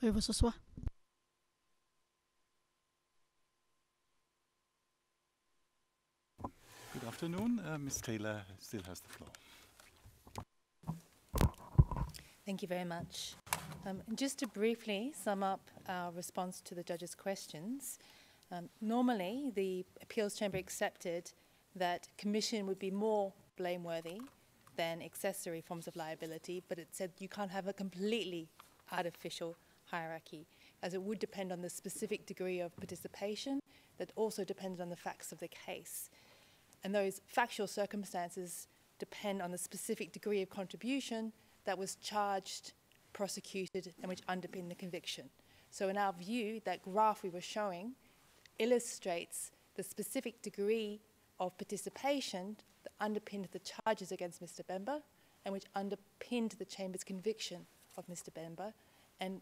Veuillez vous asseoir. Good afternoon. Ms. Taylor still has the floor. Thank you very much. Just to briefly sum up our response to the judge's questions, normally the appeals chamber accepted that commission would be more blameworthy than accessory forms of liability, but it said you can't have a completely artificial hierarchy, as it would depend on the specific degree of participation that also depended on the facts of the case. And those factual circumstances depend on the specific degree of contribution that was charged, prosecuted, and which underpinned the conviction. So in our view, that graph we were showing illustrates the specific degree of participation that underpinned the charges against Mr. Bemba and which underpinned the Chamber's conviction of Mr. Bemba and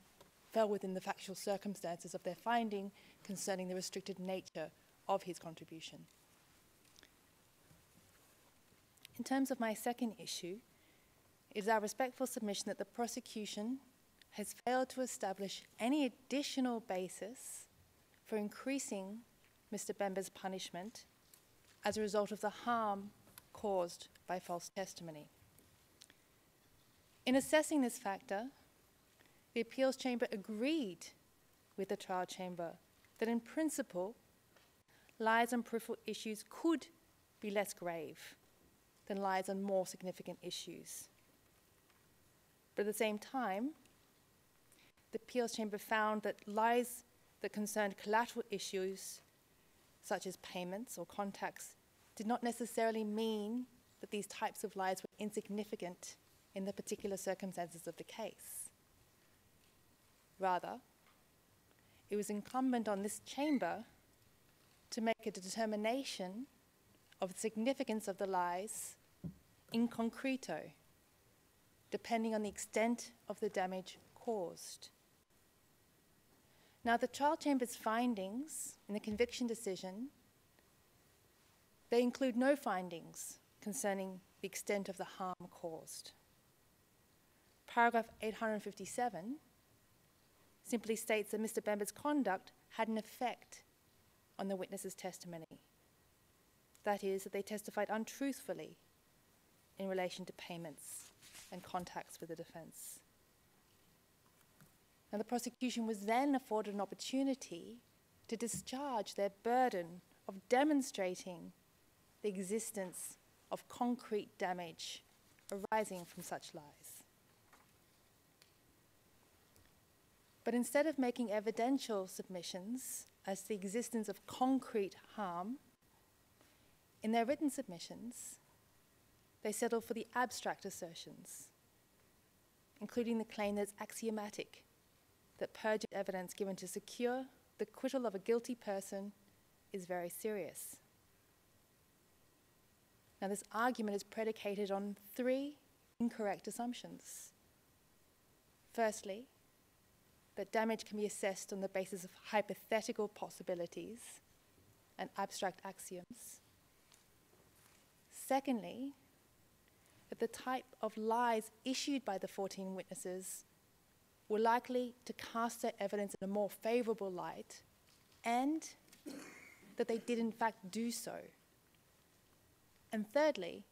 fell within the factual circumstances of their finding concerning the restricted nature of his contribution. In terms of my second issue, it is our respectful submission that the prosecution has failed to establish any additional basis for increasing Mr. Bemba's punishment as a result of the harm caused by false testimony. In assessing this factor, the appeals chamber agreed with the trial chamber that in principle, lies on peripheral issues could be less grave than lies on more significant issues. But at the same time, the appeals chamber found that lies that concerned collateral issues, such as payments or contacts, did not necessarily mean that these types of lies were insignificant in the particular circumstances of the case. Rather, it was incumbent on this chamber to make a determination of the significance of the lies in concreto, depending on the extent of the damage caused. Now, the trial chamber's findings in the conviction decision, they include no findings concerning the extent of the harm caused. Paragraph 857 simply states that Mr. Bemba's conduct had an effect on the witness's testimony. That is, that they testified untruthfully in relation to payments and contacts with the defence. Now, the prosecution was then afforded an opportunity to discharge their burden of demonstrating the existence of concrete damage arising from such lies. But instead of making evidential submissions as to the existence of concrete harm, in their written submissions, they settled for the abstract assertions, including the claim that it's axiomatic that perjured evidence given to secure the acquittal of a guilty person is very serious. Now, this argument is predicated on three incorrect assumptions. Firstly, that damage can be assessed on the basis of hypothetical possibilities and abstract axioms. Secondly, that the type of lies issued by the 14 witnesses were likely to cast their evidence in a more favourable light, and that they did in fact do so. And thirdly,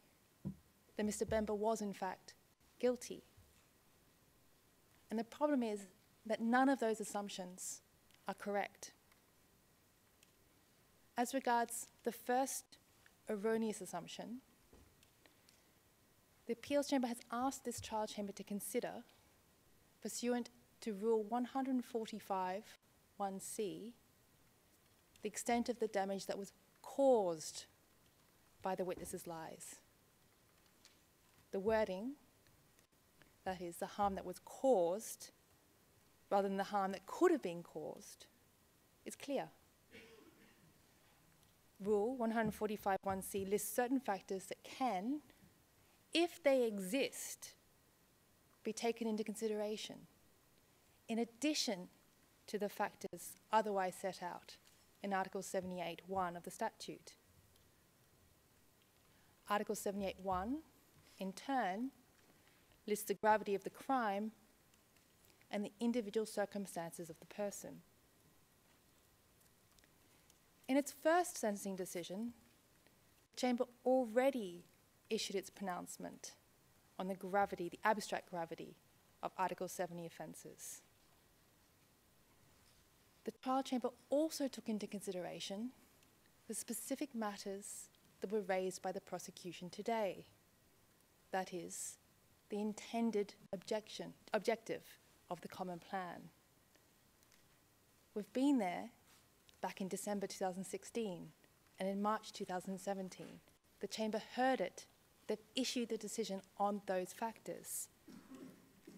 that Mr. Bemba was in fact guilty. And the problem is that none of those assumptions are correct. As regards the first erroneous assumption, the appeals chamber has asked this trial chamber to consider, pursuant to Rule 145(1)(c), the extent of the damage that was caused by the witness's lies. The wording, that is, the harm that was caused, rather than the harm that could have been caused, is clear. Rule 145(1)(c) lists certain factors that can, if they exist, be taken into consideration, in addition to the factors otherwise set out in Article 78(1) of the statute. Article 78(1), in turn, lists the gravity of the crime and the individual circumstances of the person. In its first sentencing decision, the Chamber already issued its pronouncement on the gravity, the abstract gravity, of Article 70 offences. The trial chamber also took into consideration the specific matters that were raised by the prosecution today. That is, the intended objective of the common plan. We've been there back in December 2016 and in March 2017. The chamber heard it. They've issued the decision on those factors.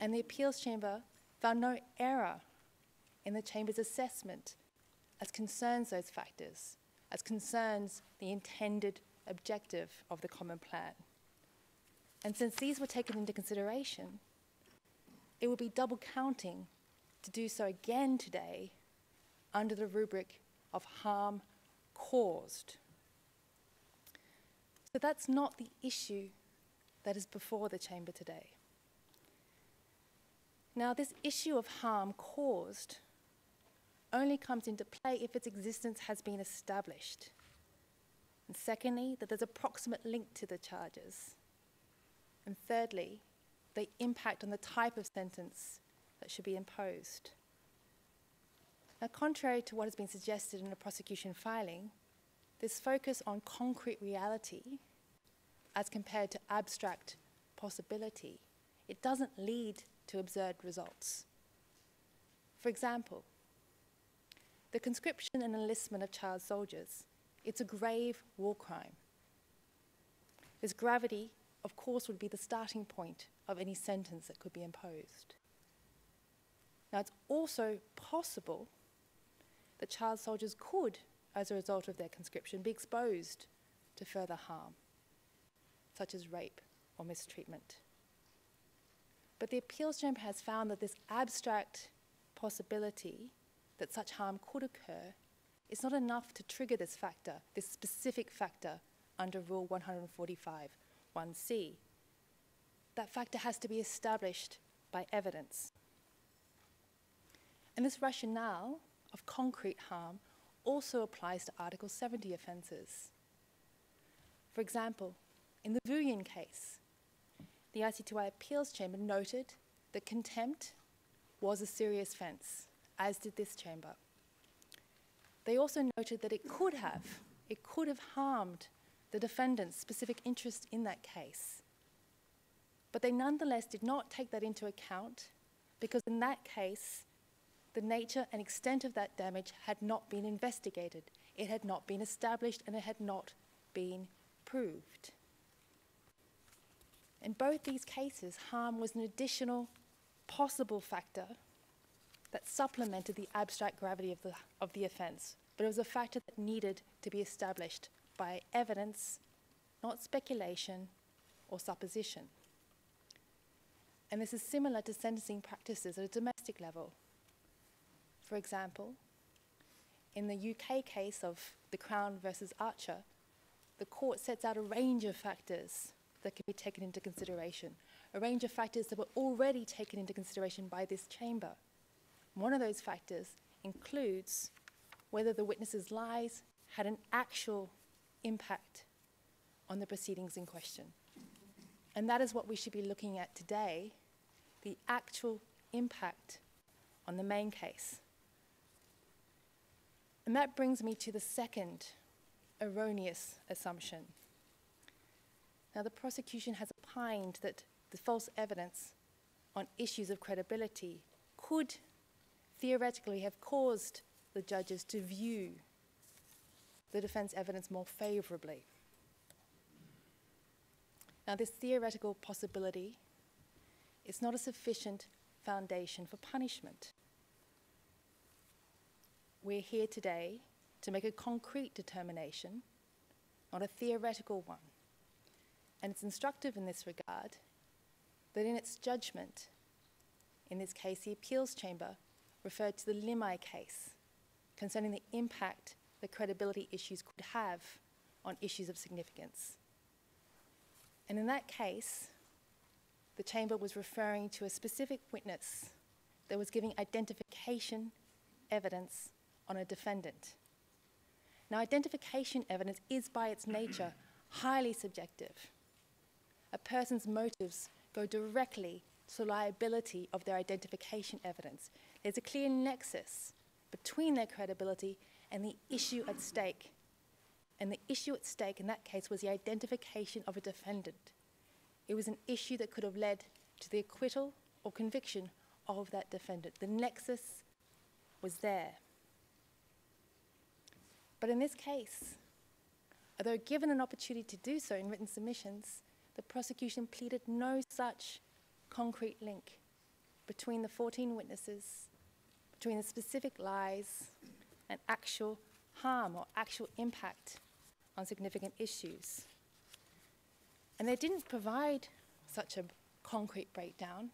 And the appeals chamber found no error in the chamber's assessment as concerns those factors, as concerns the intended objective of the common plan. And since these were taken into consideration, it would be double counting to do so again today under the rubric of harm caused. So that's not the issue that is before the chamber today. Now, this issue of harm caused only comes into play if its existence has been established. And secondly, that there's a proximate link to the charges. And thirdly, they impact on the type of sentence that should be imposed. Now, contrary to what has been suggested in the prosecution filing, this focus on concrete reality as compared to abstract possibility, it doesn't lead to absurd results. For example, the conscription and enlistment of child soldiers, it's a grave war crime. This gravity, of course, would be the starting point of any sentence that could be imposed. Now, it's also possible that child soldiers could, as a result of their conscription, be exposed to further harm, such as rape or mistreatment. But the appeals chamber has found that this abstract possibility that such harm could occur is not enough to trigger this factor, this specific factor under Rule 145(1)(c). That factor has to be established by evidence. And this rationale of concrete harm also applies to Article 70 offences. For example, in the Vuyen case, the ICTY Appeals Chamber noted that contempt was a serious offence, as did this chamber. They also noted that it could have harmed the defendant's specific interest in that case. But they nonetheless did not take that into account because in that case, the nature and extent of that damage had not been investigated. It had not been established and it had not been proved. In both these cases, harm was an additional possible factor that supplemented the abstract gravity of the offence, but it was a factor that needed to be established by evidence, not speculation or supposition. And this is similar to sentencing practices at a domestic level. For example, in the UK case of the Crown versus Archer, the court sets out a range of factors that can be taken into consideration, a range of factors that were already taken into consideration by this chamber. One of those factors includes whether the witness's lies had an actual impact on the proceedings in question. And that is what we should be looking at today, the actual impact on the main case. And that brings me to the second erroneous assumption. Now, the prosecution has opined that the false evidence on issues of credibility could theoretically have caused the judges to view the defense evidence more favorably. Now, this theoretical possibility is not a sufficient foundation for punishment. We're here today to make a concrete determination, not a theoretical one. And it's instructive in this regard that in its judgment, in this case, the appeals chamber referred to the Limai case concerning the impact that credibility issues could have on issues of significance. And in that case, the chamber was referring to a specific witness that was giving identification evidence on a defendant. Now, identification evidence is by its nature highly subjective. A person's motives go directly to the liability of their identification evidence. There's a clear nexus between their credibility and the issue at stake. And the issue at stake in that case was the identification of a defendant. It was an issue that could have led to the acquittal or conviction of that defendant. The nexus was there. But in this case, although given an opportunity to do so in written submissions, the prosecution pleaded no such concrete link between the 14 witnesses, between the specific lies and actual harm or actual impact on significant issues. And they didn't provide such a concrete breakdown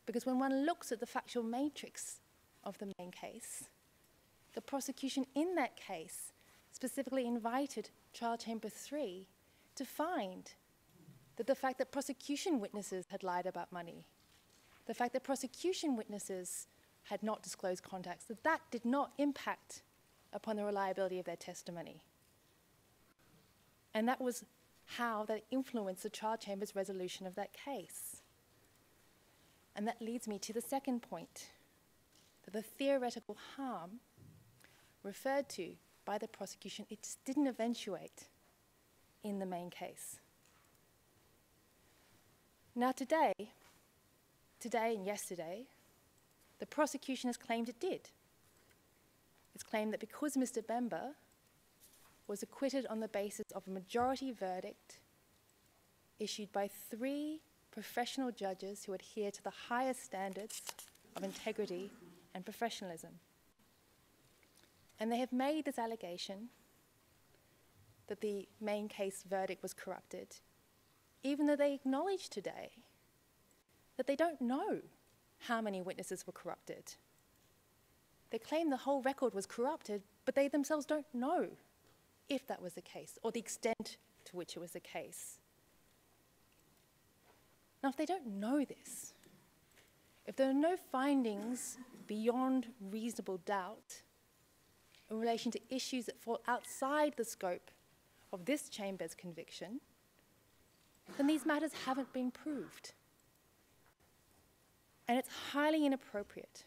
because when one looks at the factual matrix of the main case, the prosecution in that case specifically invited Trial Chamber 3 to find that the fact that prosecution witnesses had lied about money, the fact that prosecution witnesses had not disclosed contacts, that did not impact upon the reliability of their testimony. And that was how that influenced the trial chamber's resolution of that case. And that leads me to the second point, that the theoretical harm referred to by the prosecution, it just didn't eventuate in the main case. Now today and yesterday, the prosecution has claimed it did. It's claimed that because Mr. Bemba was acquitted on the basis of a majority verdict issued by 3 professional judges who adhere to the highest standards of integrity and professionalism. And they have made this allegation that the main case verdict was corrupted, even though they acknowledge today that they don't know how many witnesses were corrupted. They claim the whole record was corrupted, but they themselves don't know if that was the case or the extent to which it was the case. Now, if they don't know this, if there are no findings beyond reasonable doubt in relation to issues that fall outside the scope of this chamber's conviction, then these matters haven't been proved. And it's highly inappropriate.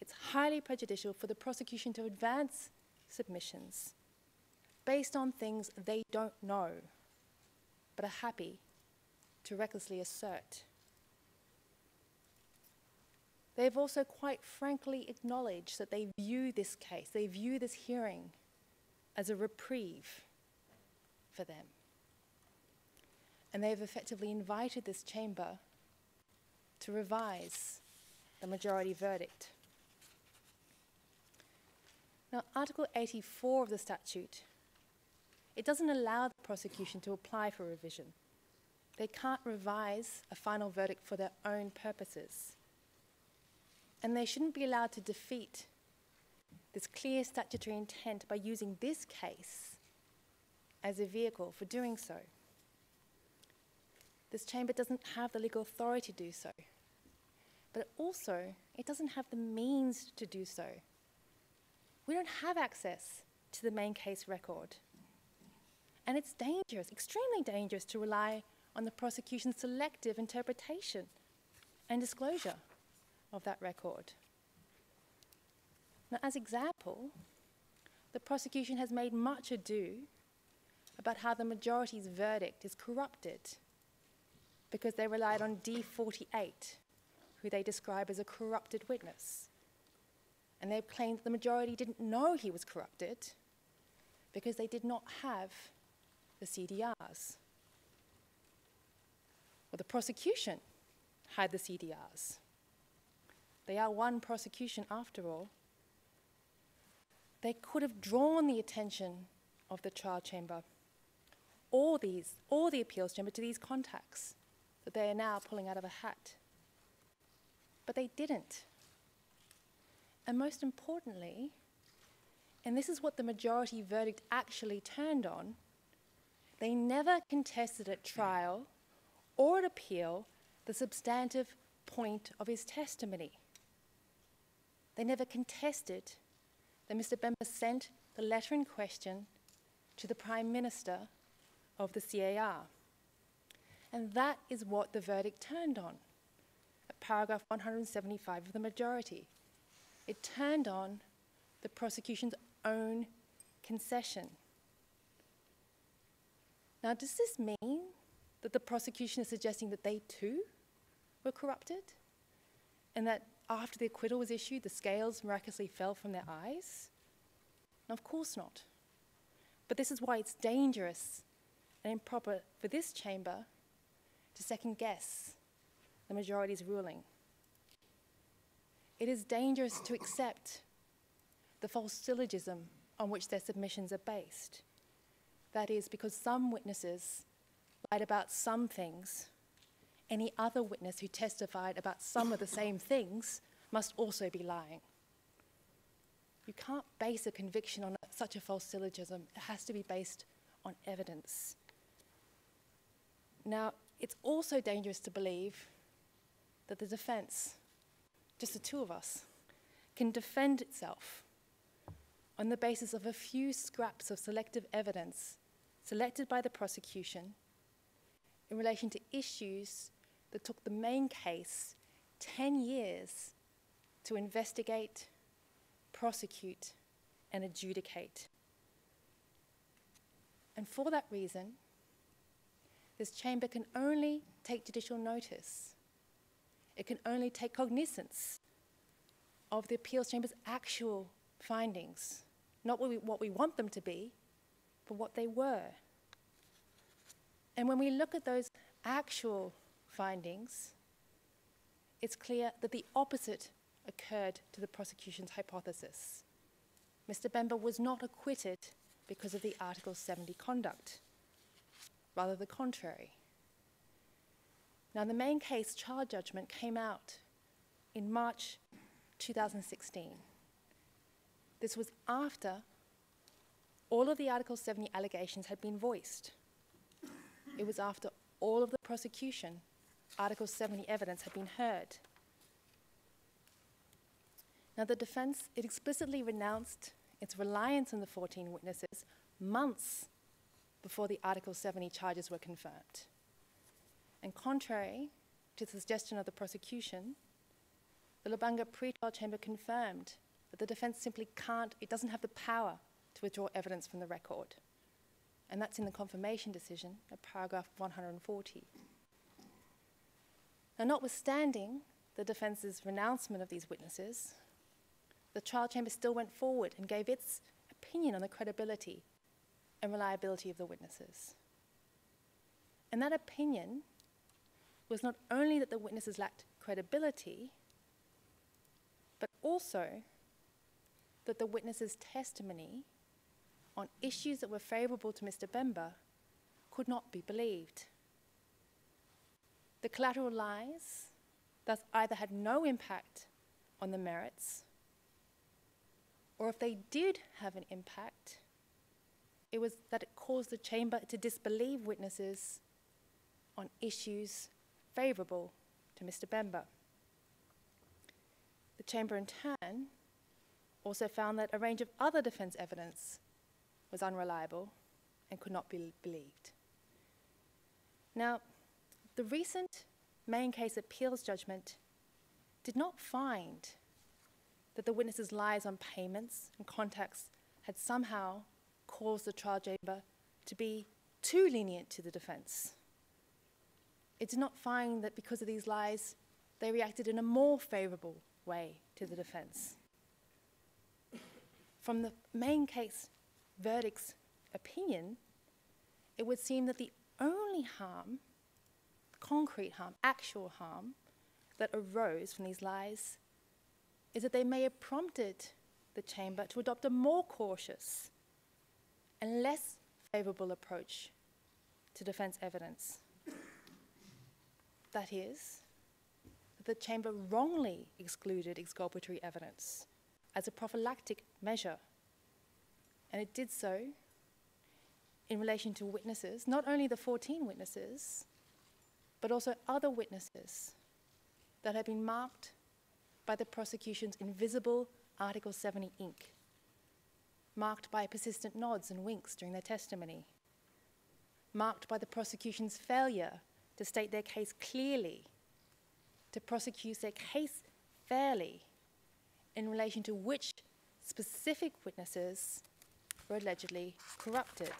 It's highly prejudicial for the prosecution to advance submissions based on things they don't know, but are happy to recklessly assert. They've also quite frankly acknowledged that they view this case, they view this hearing as a reprieve for them. And they've effectively invited this chamber to revise the majority verdict. Now, Article 84 of the statute, it doesn't allow the prosecution to apply for revision. They can't revise a final verdict for their own purposes. And they shouldn't be allowed to defeat this clear statutory intent by using this case as a vehicle for doing so. This chamber doesn't have the legal authority to do so, but also it doesn't have the means to do so. We don't have access to the main case record. And it's dangerous, extremely dangerous, to rely on the prosecution's selective interpretation and disclosure of that record. Now, as example, the prosecution has made much ado about how the majority's verdict is corrupted because they relied on D48, who they describe as a corrupted witness. And they've claimed that the majority didn't know he was corrupted because they did not have the CDRs. Well, the prosecution had the CDRs. They are one prosecution after all. They could have drawn the attention of the trial chamber or the appeals chamber to these contacts that they are now pulling out of a hat. But they didn't. And most importantly, and this is what the majority verdict actually turned on, they never contested at trial or at appeal the substantive point of his testimony. They never contested that Mr. Bemba sent the letter in question to the Prime Minister of the CAR. And that is what the verdict turned on, at paragraph 175 of the majority. It turned on the prosecution's own concession. Now, does this mean that the prosecution is suggesting that they too were corrupted? And that after the acquittal was issued, the scales miraculously fell from their eyes? No, of course not. But this is why it's dangerous and improper for this chamber to second-guess the majority's ruling. It is dangerous to accept the false syllogism on which their submissions are based. That is, because some witnesses lied about some things, any other witness who testified about some of the same things must also be lying. You can't base a conviction on such a false syllogism. It has to be based on evidence. Now, it's also dangerous to believe that the defense, just the two of us, can defend itself on the basis of a few scraps of selective evidence selected by the prosecution in relation to issues that took the main case 10 years to investigate, prosecute, and adjudicate. And for that reason, this chamber can only take judicial notice. It can only take cognizance of the appeals chamber's actual findings, not what we want them to be, but what they were. And when we look at those actual findings, it's clear that the opposite occurred to the prosecution's hypothesis. Mr. Bemba was not acquitted because of the Article 70 conduct, rather the contrary. Now, the main case trial judgment came out in March 2016. This was after all of the Article 70 allegations had been voiced. It was after all of the prosecution Article 70 evidence had been heard. Now, the defense, it explicitly renounced its reliance on the 14 witnesses months before the Article 70 charges were confirmed. And contrary to the suggestion of the prosecution, the Lubanga pretrial chamber confirmed that the defense simply can't, it doesn't have the power to withdraw evidence from the record. And that's in the confirmation decision at paragraph 140. Now, notwithstanding the defense's renouncement of these witnesses, the trial chamber still went forward and gave its opinion on the credibility and reliability of the witnesses. And that opinion was not only that the witnesses lacked credibility, but also that the witnesses' testimony on issues that were favourable to Mr. Bemba could not be believed. The collateral lies thus either had no impact on the merits, or if they did have an impact, it was that it caused the chamber to disbelieve witnesses on issues favourable to Mr. Bemba. The chamber in turn also found that a range of other defence evidence was unreliable and could not be believed. Now, the recent main case appeals judgment did not find that the witnesses' lies on payments and contacts had somehow caused the trial chamber to be too lenient to the defence. It did not find that because of these lies, they reacted in a more favourable way to the defence. From the main case verdict's opinion, it would seem that the only harm, concrete harm, actual harm, that arose from these lies is that they may have prompted the chamber to adopt a more cautious and less favourable approach to defence evidence. That is, that the chamber wrongly excluded exculpatory evidence as a prophylactic measure, and it did so in relation to witnesses, not only the 14 witnesses, but also other witnesses that had been marked by the prosecution's invisible Article 70 ink, marked by persistent nods and winks during their testimony, marked by the prosecution's failure to state their case clearly, to prosecute their case fairly in relation to which specific witnesses were allegedly corrupted.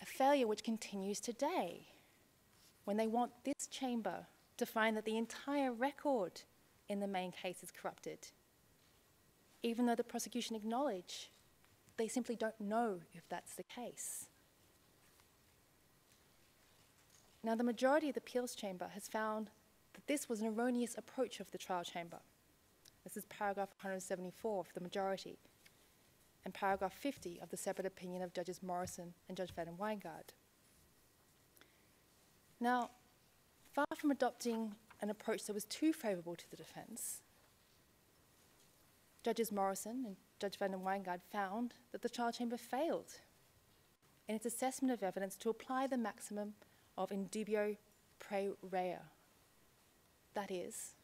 A failure which continues today, when they want this chamber to find that the entire record in the main case is corrupted, even though the prosecution acknowledge they simply don't know if that's the case. Now, the majority of the appeals chamber has found that this was an erroneous approach of the trial chamber. This is paragraph 174 of the majority, and paragraph 50 of the separate opinion of Judges Morrison and Judge Van den Weingart. Now, far from adopting an approach that was too favourable to the defence, Judges Morrison and Judge Van den Weingart found that the trial chamber failed in its assessment of evidence to apply the maximum of in dubio pro reo. That is,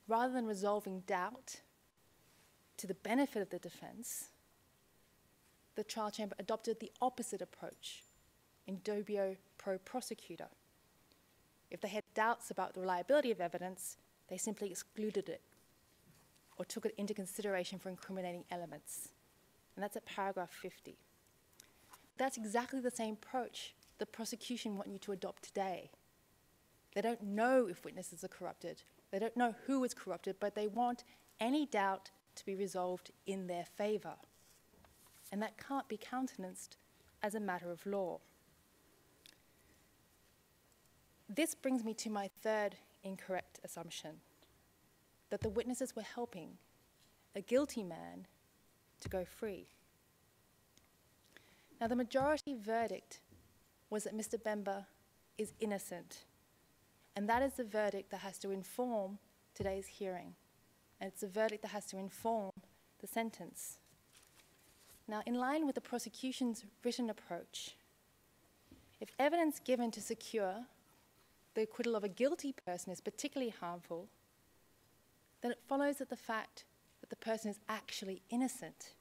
rather than resolving doubt to the benefit of the defence, the trial chamber adopted the opposite approach, in dubio pro prosecutor. If they had doubts about the reliability of evidence, they simply excluded it or took it into consideration for incriminating elements. And that's at paragraph 50. That's exactly the same approach the prosecution want you to adopt today. They don't know if witnesses are corrupted. They don't know who is corrupted, but they want any doubt to be resolved in their favour. And that can't be countenanced as a matter of law. This brings me to my third incorrect assumption, that the witnesses were helping a guilty man to go free. Now, the majority verdict was that Mr. Bemba is innocent, and that is the verdict that has to inform today's hearing, and it's the verdict that has to inform the sentence. Now, in line with the prosecution's written approach, if evidence given to secure the acquittal of a guilty person is particularly harmful, then it follows that the fact that the person is actually innocent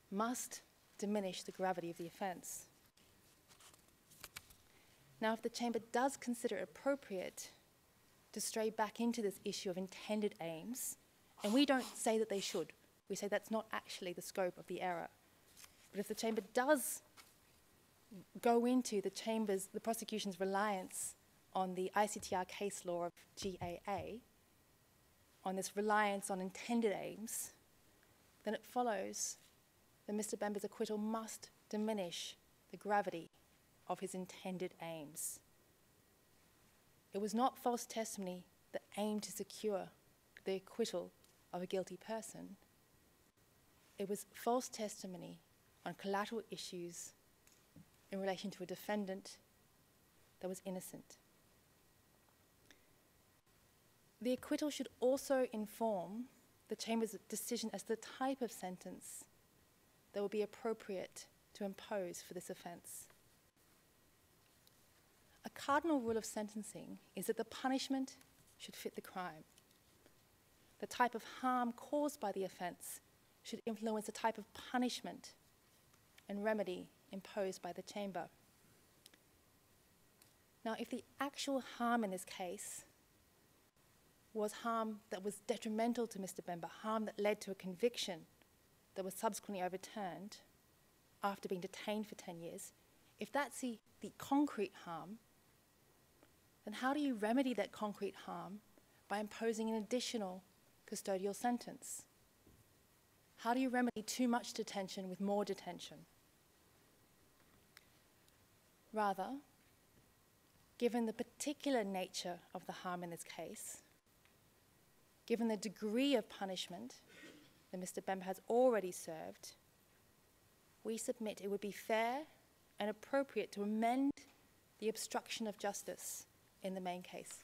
must diminish the gravity of the offence. Now, if the chamber does consider it appropriate to stray back into this issue of intended aims, and we don't say that they should, we say that's not actually the scope of the error, but if the chamber does go into the prosecution's reliance on the ICTR case law of GAA, on this reliance on intended aims, then it follows that Mr. Bemba's acquittal must diminish the gravity of his intended aims. It was not false testimony that aimed to secure the acquittal of a guilty person. It was false testimony on collateral issues in relation to a defendant that was innocent. The acquittal should also inform the chamber's decision as to the type of sentence that would be appropriate to impose for this offence. A cardinal rule of sentencing is that the punishment should fit the crime. The type of harm caused by the offence should influence the type of punishment and remedy imposed by the chamber. Now, if the actual harm in this case was harm that was detrimental to Mr. Bemba, harm that led to a conviction that was subsequently overturned after being detained for 10 years, if that's the concrete harm, then how do you remedy that concrete harm by imposing an additional custodial sentence? How do you remedy too much detention with more detention? Rather, given the particular nature of the harm in this case, given the degree of punishment that Mr. Bemba has already served, we submit it would be fair and appropriate to amend the obstruction of justice in the main case,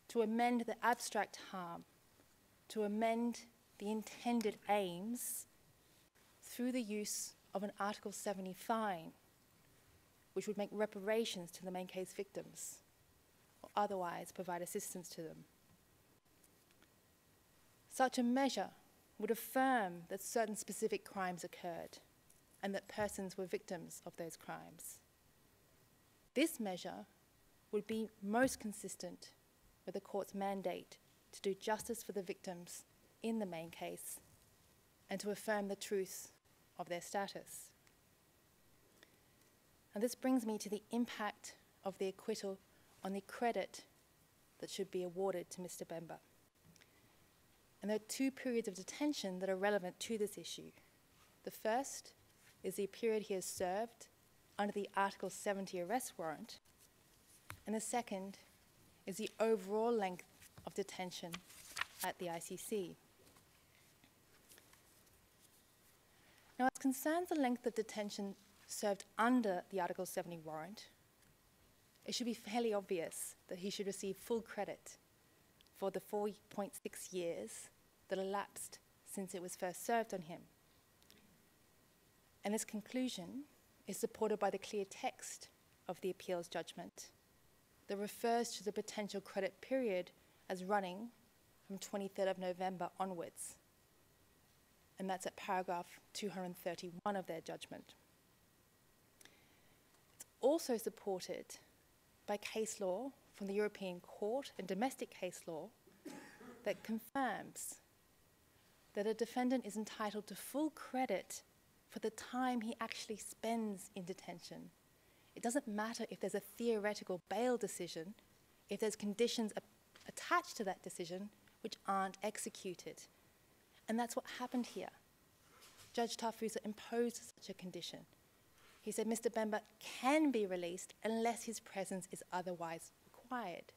to amend the abstract harm, to amend the intended aims through the use of an Article 70 fine, which would make reparations to the main case victims, otherwise provide assistance to them. Such a measure would affirm that certain specific crimes occurred and that persons were victims of those crimes. This measure would be most consistent with the court's mandate to do justice for the victims in the main case and to affirm the truth of their status. And this brings me to the impact of the acquittal on the credit that should be awarded to Mr. Bemba. And there are two periods of detention that are relevant to this issue. The first is the period he has served under the Article 70 arrest warrant, and the second is the overall length of detention at the ICC. Now, as concerns the length of detention served under the Article 70 warrant, it should be fairly obvious that he should receive full credit for the 4.6 years that elapsed since it was first served on him. And this conclusion is supported by the clear text of the appeals judgment that refers to the potential credit period as running from 23rd of November onwards. And that's at paragraph 231 of their judgment. It's also supported by case law from the European Court and domestic case law that confirms that a defendant is entitled to full credit for the time he actually spends in detention. It doesn't matter if there's a theoretical bail decision, if there's conditions attached to that decision which aren't executed. And that's what happened here. Judge Tarfusa imposed such a condition. He said Mr. Bemba can be released unless his presence is otherwise required.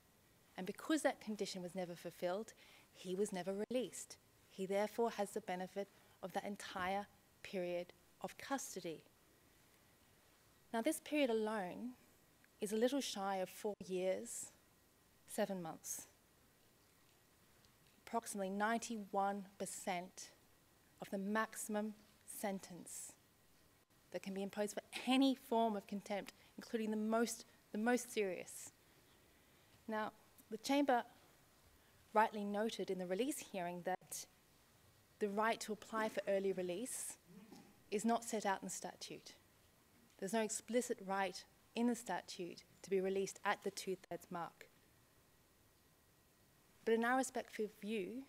And because that condition was never fulfilled, he was never released. He therefore has the benefit of that entire period of custody. Now, this period alone is a little shy of 4 years, 7 months. Approximately 91% of the maximum sentence that can be imposed for any form of contempt, including the most serious. Now, the Chamber rightly noted in the release hearing that the right to apply for early release is not set out in the statute. There's no explicit right in the statute to be released at the 2/3 mark. But in our respectful view,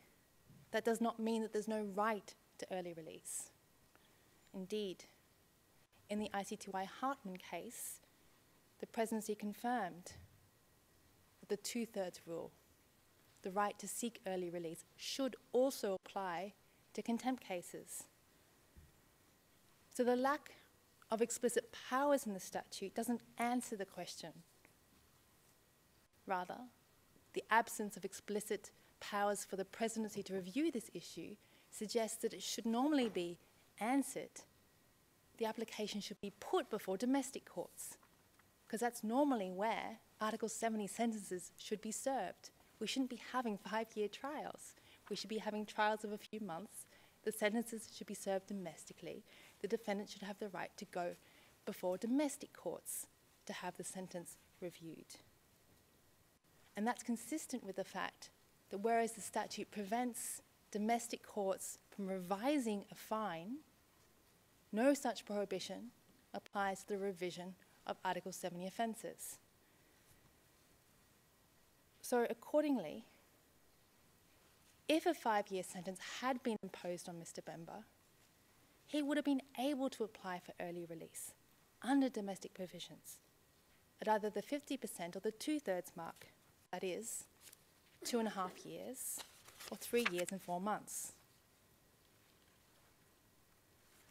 that does not mean that there's no right to early release. Indeed, in the ICTY Hartman case, the presidency confirmed that the 2/3 rule, the right to seek early release, should also apply to contempt cases. So the lack of explicit powers in the statute doesn't answer the question. Rather, the absence of explicit powers for the presidency to review this issue suggests that it should normally be answered. The application should be put before domestic courts, because that's normally where Article 70 sentences should be served. We shouldn't be having 5-year trials. We should be having trials of a few months. The sentences should be served domestically. The defendant should have the right to go before domestic courts to have the sentence reviewed. And that's consistent with the fact that whereas the statute prevents domestic courts from revising a fine, no such prohibition applies to the revision of Article 70 offences. So accordingly, if a 5-year sentence had been imposed on Mr. Bemba, he would have been able to apply for early release under domestic provisions at either the 50% or the 2/3 mark, that is, 2.5 years or 3 years and 4 months.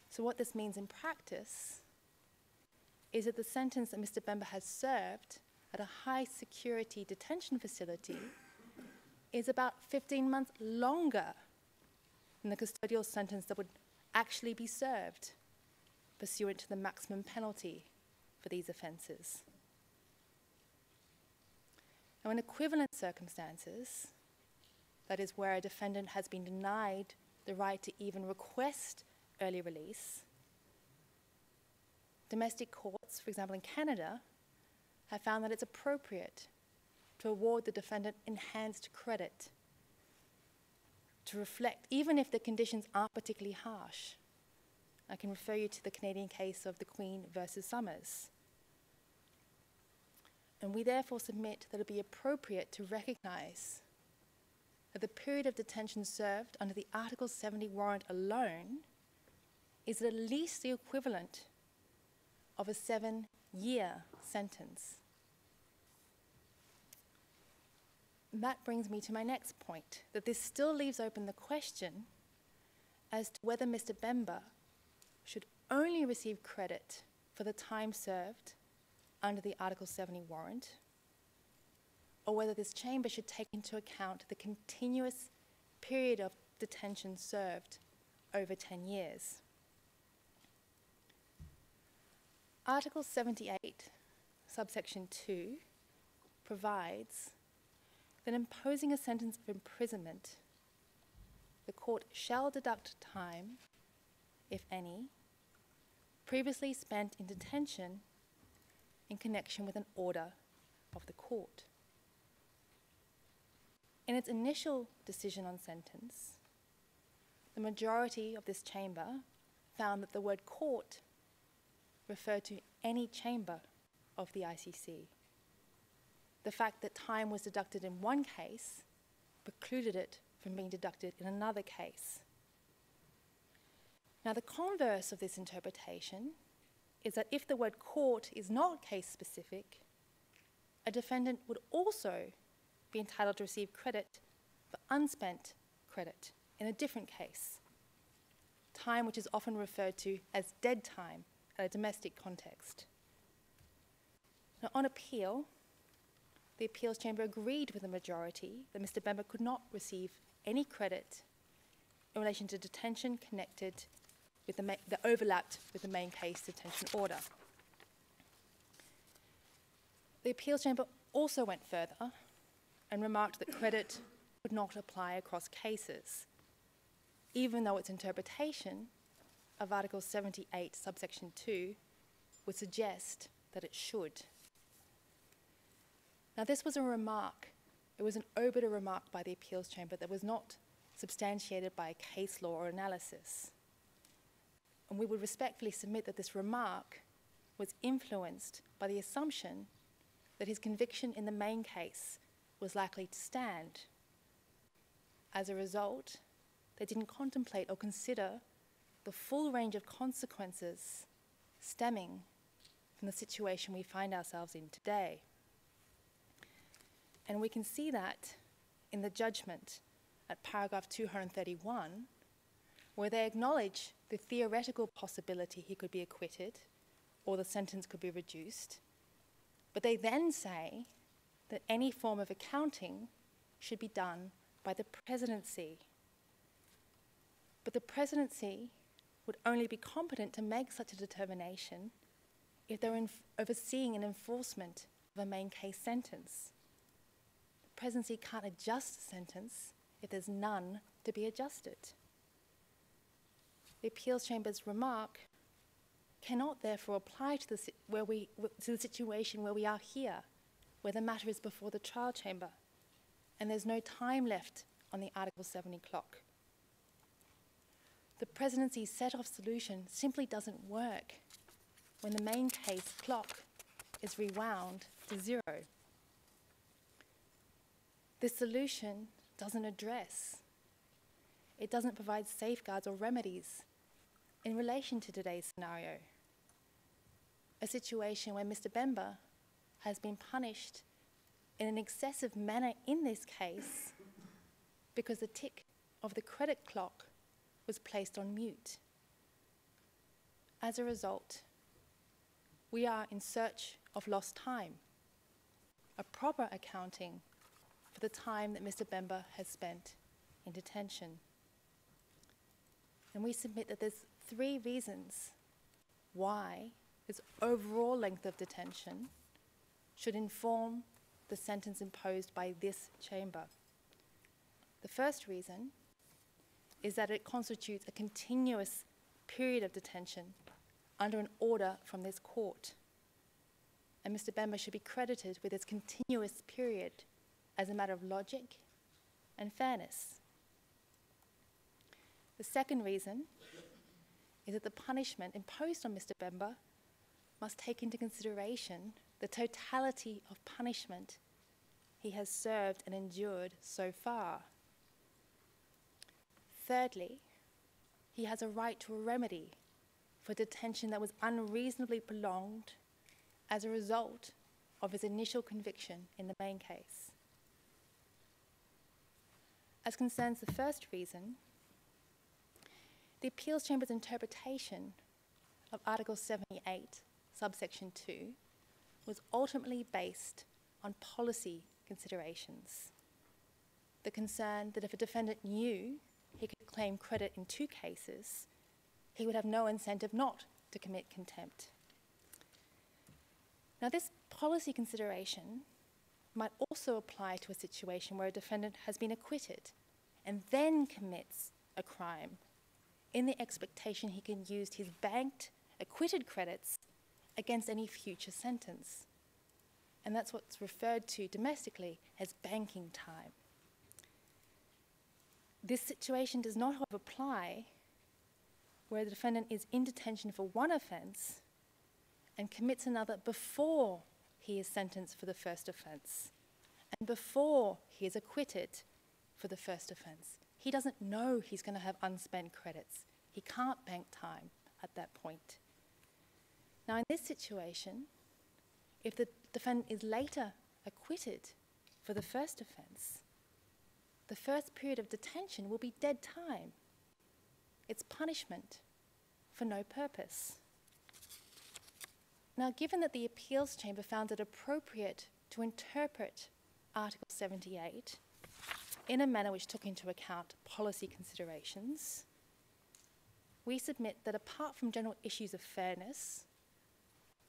So what this means in practice is that the sentence that Mr. Bemba has served at a high security detention facility is about 15 months longer than the custodial sentence that would actually be served pursuant to the maximum penalty for these offences. Now, in equivalent circumstances, that is where a defendant has been denied the right to even request early release, domestic courts, for example in Canada, have found that it's appropriate to award the defendant enhanced credit, to reflect, even if the conditions aren't particularly harsh. I can refer you to the Canadian case of the Queen versus Summers. And we therefore submit that it be appropriate to recognise that the period of detention served under the Article 70 warrant alone is at least the equivalent of a 7-year sentence. And that brings me to my next point, that this still leaves open the question as to whether Mr. Bemba should only receive credit for the time served under the Article 70 warrant, or whether this chamber should take into account the continuous period of detention served over 10 years. Article 78, Subsection 2, provides that imposing a sentence of imprisonment, the court shall deduct time, if any, previously spent in detention in connection with an order of the court. In its initial decision on sentence, the majority of this chamber found that the word court referred to any chamber of the ICC. The fact that time was deducted in one case precluded it from being deducted in another case. Now, the converse of this interpretation is that if the word court is not case-specific, a defendant would also be entitled to receive credit for unspent credit in a different case, time which is often referred to as dead time in a domestic context. Now, on appeal, the appeals chamber agreed with the majority that Mr. Bemba could not receive any credit in relation to detention connected with that overlapped with the main case detention order. The appeals chamber also went further and remarked that credit would not apply across cases, even though its interpretation of Article 78, Subsection 2, would suggest that it should. Now, this was a remark. It was an obiter remark by the appeals chamber that was not substantiated by case law or analysis. And we would respectfully submit that this remark was influenced by the assumption that his conviction in the main case was likely to stand. As a result, they didn't contemplate or consider the full range of consequences stemming from the situation we find ourselves in today. And we can see that in the judgment at paragraph 231, where they acknowledge the theoretical possibility he could be acquitted or the sentence could be reduced, but they then say that any form of accounting should be done by the presidency. But the presidency would only be competent to make such a determination if they're overseeing an enforcement of a main case sentence. The presidency can't adjust a sentence if there's none to be adjusted. The appeals chamber's remark cannot therefore apply to the situation where we are here, where the matter is before the trial chamber, and there's no time left on the Article 70 clock. The presidency's set-off solution simply doesn't work when the main case clock is rewound to 0. This solution doesn't address, it doesn't provide safeguards or remedies in relation to today's scenario. A situation where Mr. Bemba has been punished in an excessive manner in this case because the tick of the credit clock was placed on mute. As a result, we are in search of lost time, a proper accounting for the time that Mr. Bemba has spent in detention. And we submit that there's 3 reasons why this overall length of detention should inform the sentence imposed by this chamber. The first reason is that it constitutes a continuous period of detention under an order from this court. and Mr. Bemba should be credited with his continuous period as a matter of logic and fairness. The second reason is that the punishment imposed on Mr. Bemba must take into consideration the totality of punishment he has served and endured so far. Thirdly, he has a right to a remedy for detention that was unreasonably prolonged as a result of his initial conviction in the main case. As concerns the first reason, the Appeals Chamber's interpretation of Article 78, Subsection 2, was ultimately based on policy considerations. The concern that if a defendant knew he could claim credit in two cases, he would have no incentive not to commit contempt. Now, this policy consideration might also apply to a situation where a defendant has been acquitted and then commits a crime in the expectation he can use his banked acquitted credits against any future sentence. And that's what's referred to domestically as banking time. This situation does not, however, apply where the defendant is in detention for one offence and commits another before he is sentenced for the first offence and before he is acquitted for the first offence. He doesn't know he's going to have unspent credits. He can't bank time at that point. Now, in this situation, if the defendant is later acquitted for the first offence, the first period of detention will be dead time. It's punishment for no purpose. Now, given that the Appeals Chamber found it appropriate to interpret Article 78 in a manner which took into account policy considerations, we submit that apart from general issues of fairness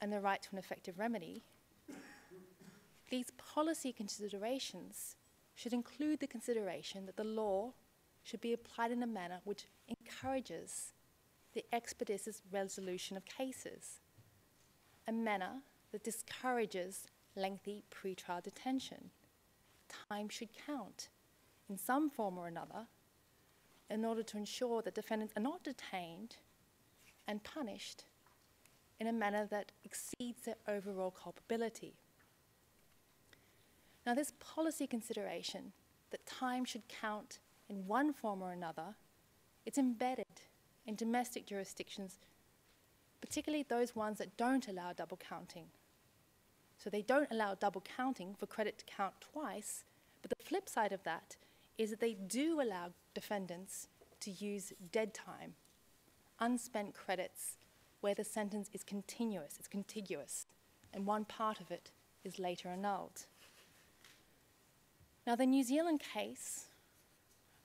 and the right to an effective remedy, these policy considerations should include the consideration that the law should be applied in a manner which encourages the expeditious resolution of cases, a manner that discourages lengthy pretrial detention. Time should count in some form or another in order to ensure that defendants are not detained and punished in a manner that exceeds their overall culpability. Now, this policy consideration that time should count in one form or another, it's embedded in domestic jurisdictions, particularly those ones that don't allow double counting. So they don't allow double counting for credit to count twice, but the flip side of that is that they do allow defendants to use dead time, unspent credits, where the sentence is continuous, it's contiguous, and one part of it is later annulled. Now, the New Zealand case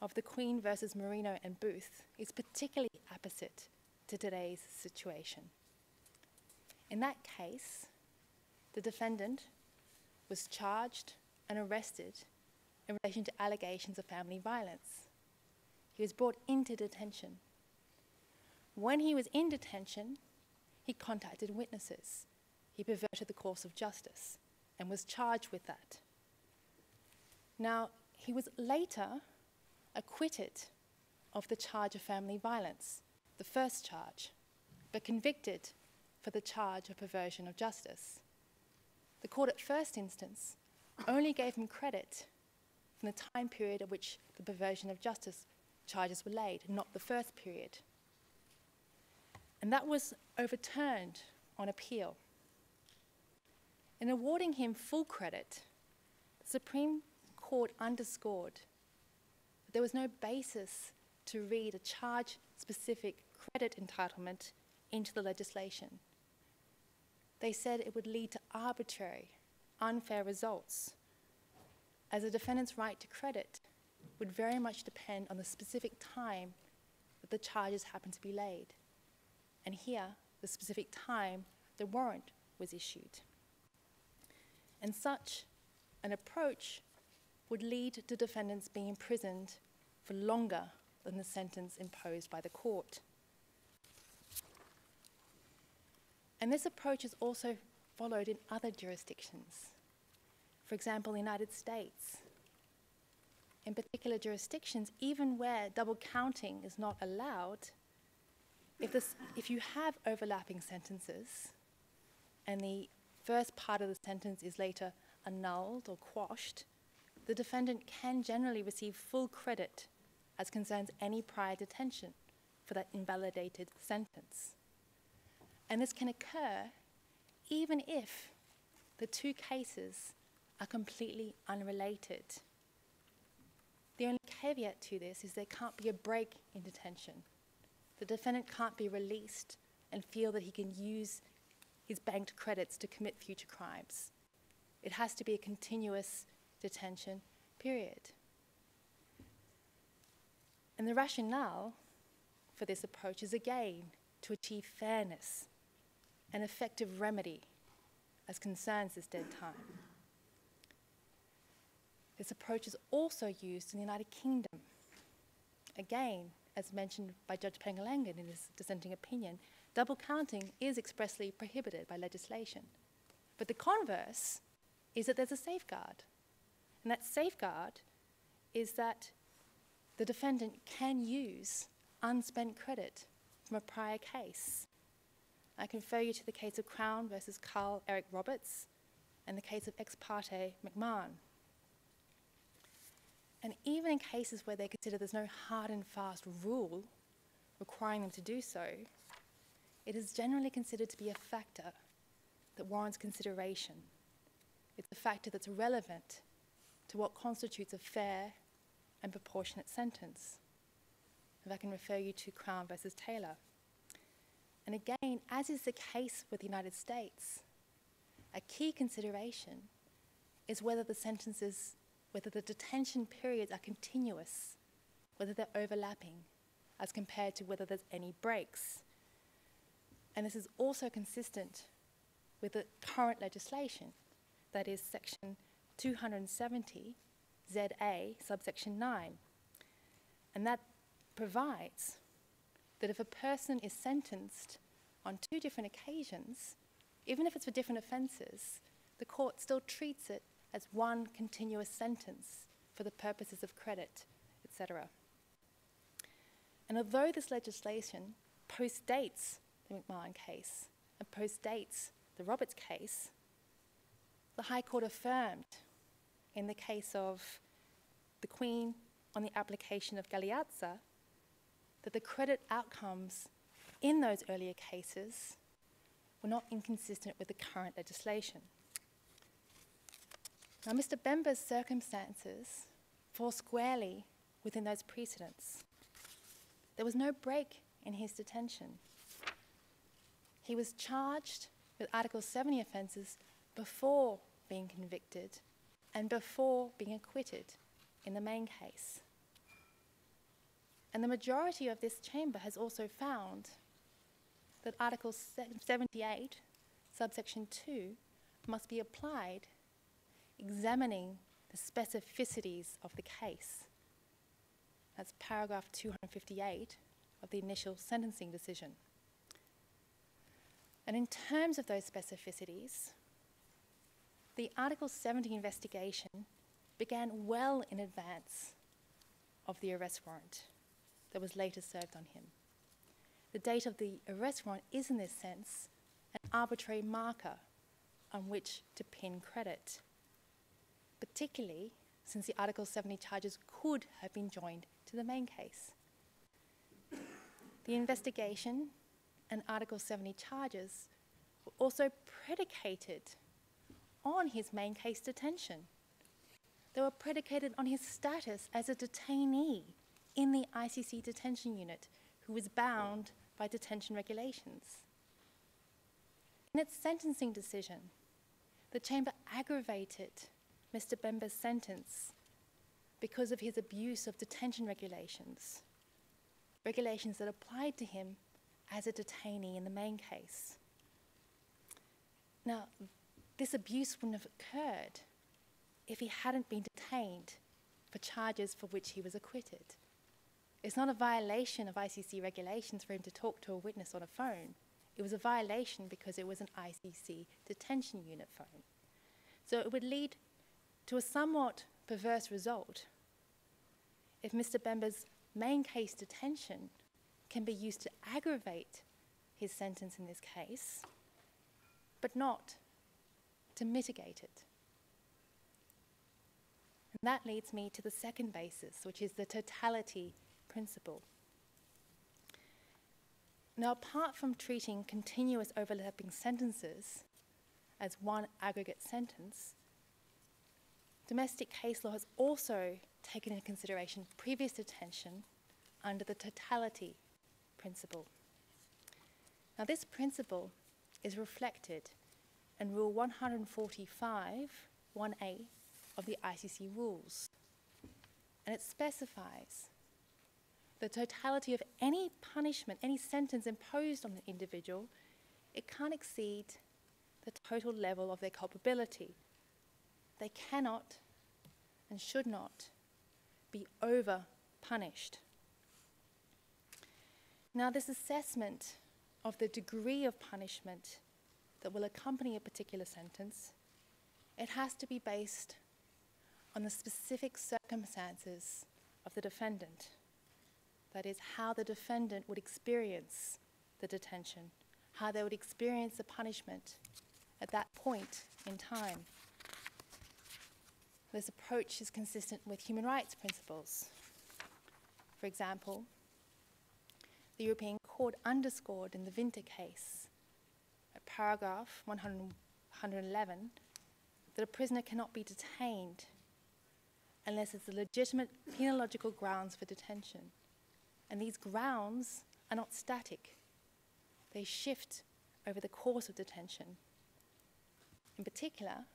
of the Queen versus Marino and Booth is particularly opposite to today's situation. In that case, the defendant was charged and arrested in relation to allegations of family violence. He was brought into detention. When he was in detention, he contacted witnesses. He perverted the course of justice and was charged with that. Now, he was later acquitted of the charge of family violence, the first charge, but convicted for the charge of perversion of justice. The court at first instance only gave him credit from the time period at which the perversion of justice charges were laid, not the first period. And that was overturned on appeal. In awarding him full credit, the Supreme Court underscored that there was no basis to read a charge-specific credit entitlement into the legislation. They said it would lead to arbitrary, unfair results, as a defendant's right to credit would very much depend on the specific time that the charges happened to be laid. And here, the specific time the warrant was issued. And such an approach would lead to defendants being imprisoned for longer than the sentence imposed by the court. And this approach is also followed in other jurisdictions. For example, the United States. In particular jurisdictions, even where double counting is not allowed, if you have overlapping sentences and the first part of the sentence is later annulled or quashed, the defendant can generally receive full credit as concerns any prior detention for that invalidated sentence. And this can occur even if the two cases are completely unrelated. The only caveat to this is there can't be a break in detention. The defendant can't be released and feel that he can use his banked credits to commit future crimes. It has to be a continuous detention period. And the rationale for this approach is again to achieve fairness, an effective remedy as concerns this dead time. This approach is also used in the United Kingdom. Again, as mentioned by Judge Pengalangan in his dissenting opinion, double counting is expressly prohibited by legislation. But the converse is that there's a safeguard. And that safeguard is that the defendant can use unspent credit from a prior case. I can refer you to the case of Crown versus Carl Eric Roberts and the case of ex parte McMahon. And even in cases where they consider there's no hard and fast rule requiring them to do so, it is generally considered to be a factor that warrants consideration. It's a factor that's relevant to what constitutes a fair and proportionate sentence. If I can refer you to Crown versus Taylor. And again, as is the case with the United States, a key consideration is whether the detention periods are continuous, whether they're overlapping, as compared to whether there's any breaks. And this is also consistent with the current legislation, that is Section 270 ZA, Subsection 9. And that provides that if a person is sentenced on two different occasions, even if it's for different offences, the court still treats it as one continuous sentence for the purposes of credit, etc. And although this legislation postdates the McMahon case and postdates the Roberts case, the High Court affirmed in the case of the Queen on the application of Galeazza that the credit outcomes in those earlier cases were not inconsistent with the current legislation. Now, Mr. Bemba's circumstances fall squarely within those precedents. There was no break in his detention. He was charged with Article 70 offences before being convicted and before being acquitted in the main case. And the majority of this chamber has also found that Article 78, Subsection 2, must be applied examining the specificities of the case. That's paragraph 258 of the initial sentencing decision. And in terms of those specificities, the Article 70 investigation began well in advance of the arrest warrant that was later served on him. The date of the arrest warrant is, in this sense, an arbitrary marker on which to pin credit, particularly since the Article 70 charges could have been joined to the main case. The investigation and Article 70 charges were also predicated on his main case detention. They were predicated on his status as a detainee in the ICC detention unit who was bound by detention regulations. In its sentencing decision, the chamber aggravated Mr. Bemba's sentence because of his abuse of detention regulations, regulations that applied to him as a detainee in the main case. Now, this abuse wouldn't have occurred if he hadn't been detained for charges for which he was acquitted. It's not a violation of ICC regulations for him to talk to a witness on a phone. It was a violation because it was an ICC detention unit phone. So it would lead to a somewhat perverse result if Mr. Bemba's main case detention can be used to aggravate his sentence in this case, but not to mitigate it. And that leads me to the second basis, which is the totality principle. Now, apart from treating continuous overlapping sentences as one aggregate sentence, domestic case law has also taken into consideration previous detention under the totality principle. Now, this principle is reflected in Rule 145, 1A of the ICC rules, and it specifies the totality of any punishment, any sentence imposed on an individual, it can't exceed the total level of their culpability. They cannot and should not be over-punished. Now, this assessment of the degree of punishment that will accompany a particular sentence, it has to be based on the specific circumstances of the defendant. That is, how the defendant would experience the detention, how they would experience the punishment at that point in time. This approach is consistent with human rights principles. For example, the European Court underscored in the Winter case, at paragraph 111, that a prisoner cannot be detained unless it's a legitimate penological grounds for detention. And these grounds are not static. They shift over the course of detention. In particular,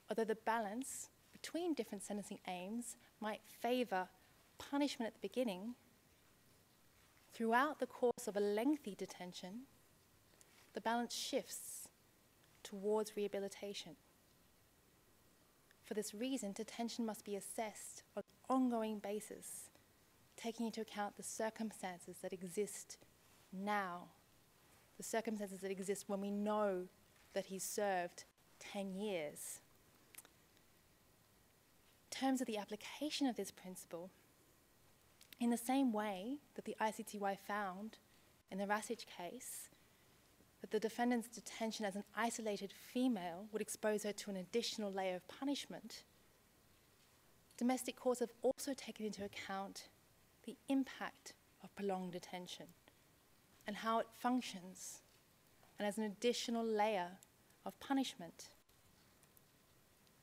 although the balance between different sentencing aims might favour punishment at the beginning, throughout the course of a lengthy detention, the balance shifts towards rehabilitation. For this reason, detention must be assessed on an ongoing basis, taking into account the circumstances that exist now, the circumstances that exist when we know that he's served 10 years. In terms of the application of this principle, in the same way that the ICTY found in the Rasic case that the defendant's detention as an isolated female would expose her to an additional layer of punishment, domestic courts have also taken into account the impact of prolonged detention and how it functions, and as an additional layer of punishment.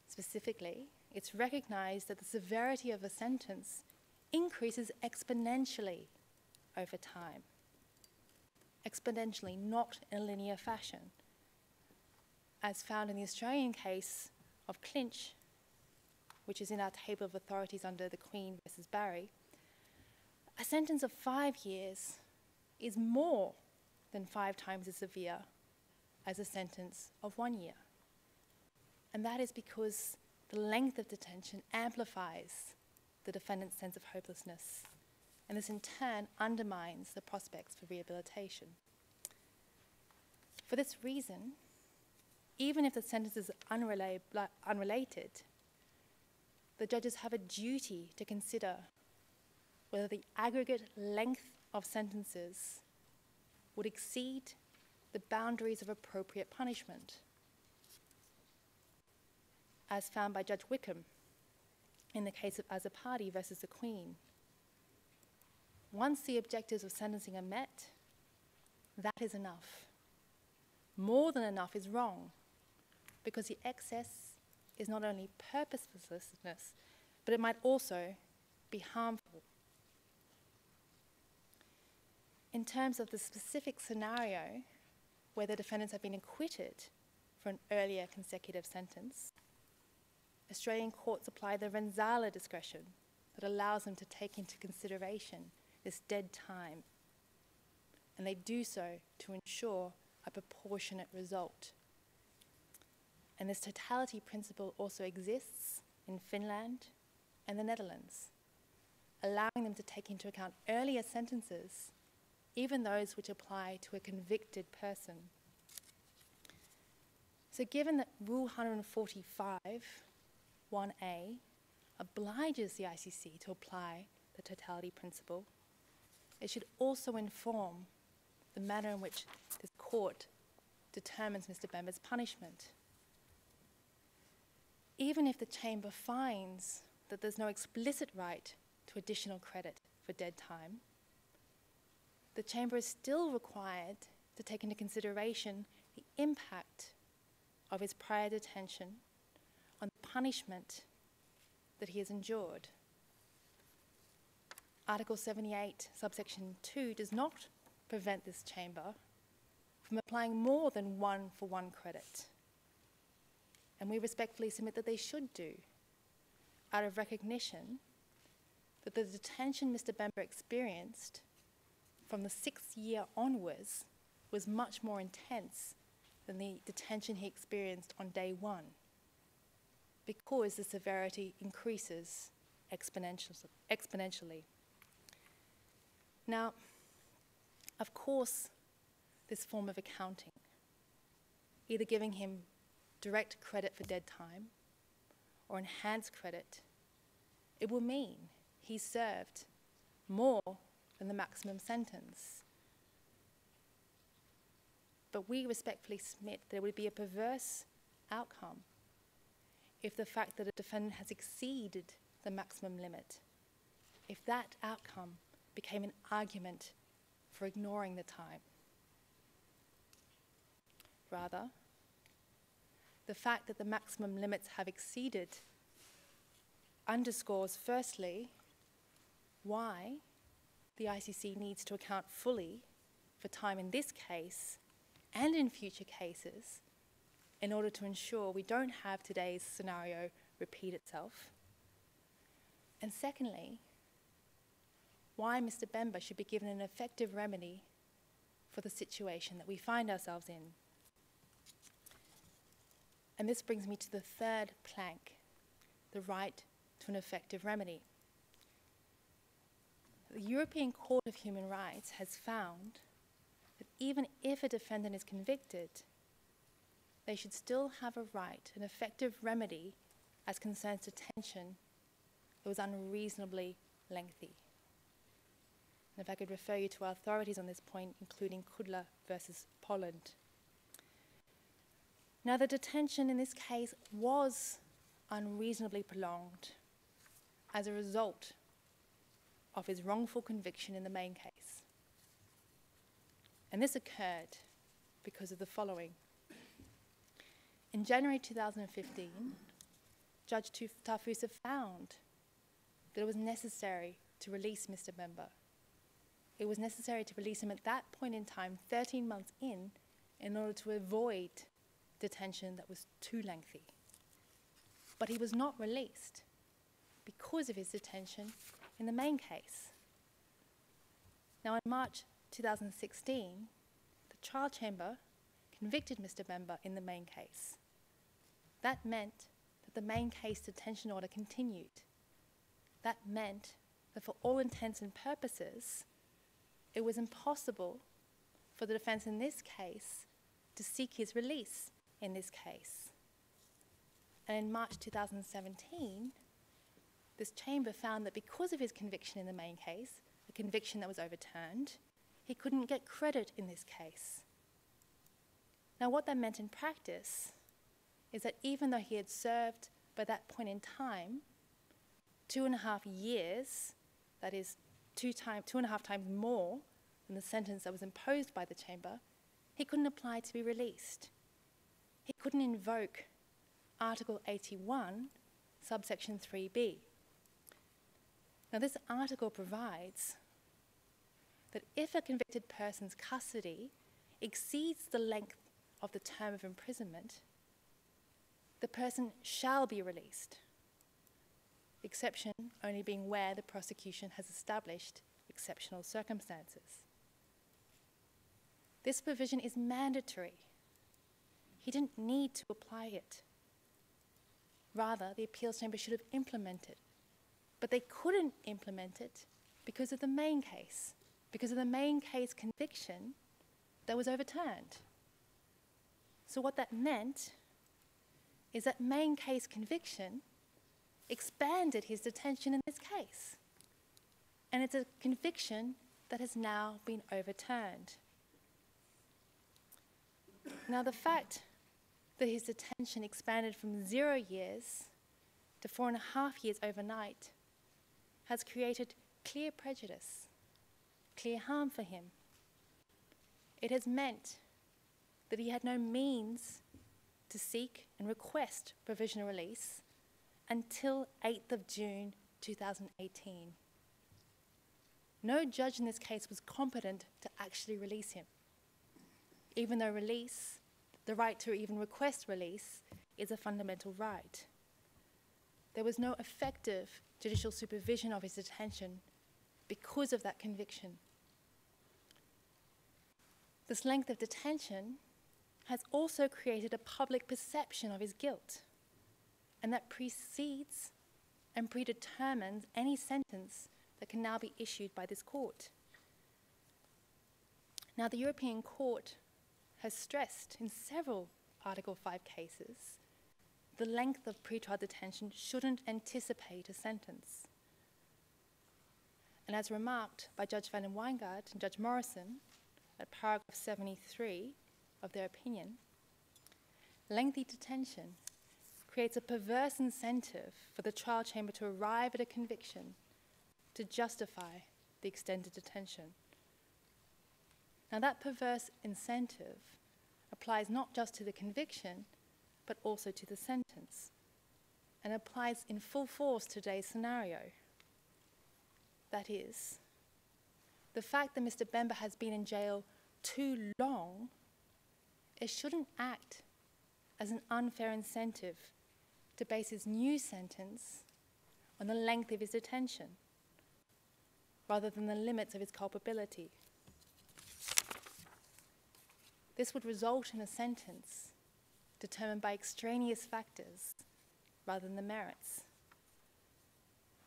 Specifically, it's recognized that the severity of a sentence increases exponentially over time. Exponentially, not in a linear fashion. As found in the Australian case of Clinch, which is in our table of authorities under the Queen versus Barry, a sentence of 5 years is more than 5 times as severe as a sentence of 1 year. And that is because the length of detention amplifies the defendant's sense of hopelessness, and this in turn undermines the prospects for rehabilitation. For this reason, even if the sentence is unrelated, the judges have a duty to consider whether the aggregate length of sentences would exceed the boundaries of appropriate punishment, as found by Judge Wickham in the case of Azzopardi versus the Queen. Once the objectives of sentencing are met, that is enough. More than enough is wrong, because the excess is not only purposelessness, but it might also be harmful. In terms of the specific scenario where the defendants have been acquitted for an earlier consecutive sentence, Australian courts apply the Renzala discretion that allows them to take into consideration this dead time, and they do so to ensure a proportionate result. And this totality principle also exists in Finland and the Netherlands, allowing them to take into account earlier sentences even those which apply to a convicted person. So given that Rule 145, 1A, obliges the ICC to apply the totality principle, it should also inform the manner in which this court determines Mr. Bemba's punishment. Even if the Chamber finds that there's no explicit right to additional credit for dead time, the Chamber is still required to take into consideration the impact of his prior detention on the punishment that he has endured. Article 78, Subsection 2 does not prevent this Chamber from applying more than 1-for-1 credit. And we respectfully submit that they should do, out of recognition that the detention Mr. Bemba experienced from the 6th year onwards was much more intense than the detention he experienced on day 1, because the severity increases exponentially. Now, of course, this form of accounting, either giving him direct credit for dead time or enhanced credit, it will mean he served more than the maximum sentence. But we respectfully submit that it would be a perverse outcome if the fact that a defendant has exceeded the maximum limit, if that outcome became an argument for ignoring the time. Rather, the fact that the maximum limits have exceeded underscores, firstly, why the ICC needs to account fully for time in this case and in future cases in order to ensure we don't have today's scenario repeat itself. And secondly, why Mr. Bemba should be given an effective remedy for the situation that we find ourselves in. And this brings me to the third plank, the right to an effective remedy. The European Court of Human Rights has found that even if a defendant is convicted, they should still have a right, an effective remedy as concerns detention that was unreasonably lengthy. And if I could refer you to our authorities on this point, including Kudla versus Poland. Now, the detention in this case was unreasonably prolonged as a result of his wrongful conviction in the main case. And this occurred because of the following. In January 2015, Judge Tafusa found that it was necessary to release Mr. Bemba. It was necessary to release him at that point in time, 13 months in order to avoid detention that was too lengthy. But he was not released because of his detention in the main case. Now, in March 2016, the trial chamber convicted Mr. Bemba in the main case. That meant that the main case detention order continued. That meant that for all intents and purposes, it was impossible for the defense in this case to seek his release in this case. And in March 2017, this chamber found that because of his conviction in the main case, a conviction that was overturned, he couldn't get credit in this case. Now, what that meant in practice is that even though he had served by that point in time 2.5 years, that is 2.5 times more than the sentence that was imposed by the chamber, he couldn't apply to be released. He couldn't invoke Article 81, Subsection 3B. Now, this article provides that if a convicted person's custody exceeds the length of the term of imprisonment, the person shall be released. The exception only being where the prosecution has established exceptional circumstances. This provision is mandatory. He didn't need to apply it. Rather, the appeals chamber should have implemented, but they couldn't implement it because of the main case. because of the main case conviction that was overturned. So what that meant is that main case conviction expanded his detention in this case. And it's a conviction that has now been overturned. Now, the fact that his detention expanded from 0 years to 4.5 years overnight has created clear prejudice, clear harm for him. It has meant that he had no means to seek and request provisional release until 8th of June 2018. No judge in this case was competent to actually release him, even though release, the right to even request release, is a fundamental right. There was no effective judicial supervision of his detention because of that conviction. This length of detention has also created a public perception of his guilt, and that precedes and predetermines any sentence that can now be issued by this court. Now, the European Court has stressed in several Article 5 cases the length of pretrial detention shouldn't anticipate a sentence. And as remarked by Judge Van den Wijngaard and Judge Morrison at paragraph 73 of their opinion, lengthy detention creates a perverse incentive for the trial chamber to arrive at a conviction to justify the extended detention. Now, that perverse incentive applies not just to the conviction, but also to the sentence, and applies in full force to today's scenario. That is, the fact that Mr. Bemba has been in jail too long, it shouldn't act as an unfair incentive to base his new sentence on the length of his detention, rather than the limits of his culpability. This would result in a sentence determined by extraneous factors rather than the merits.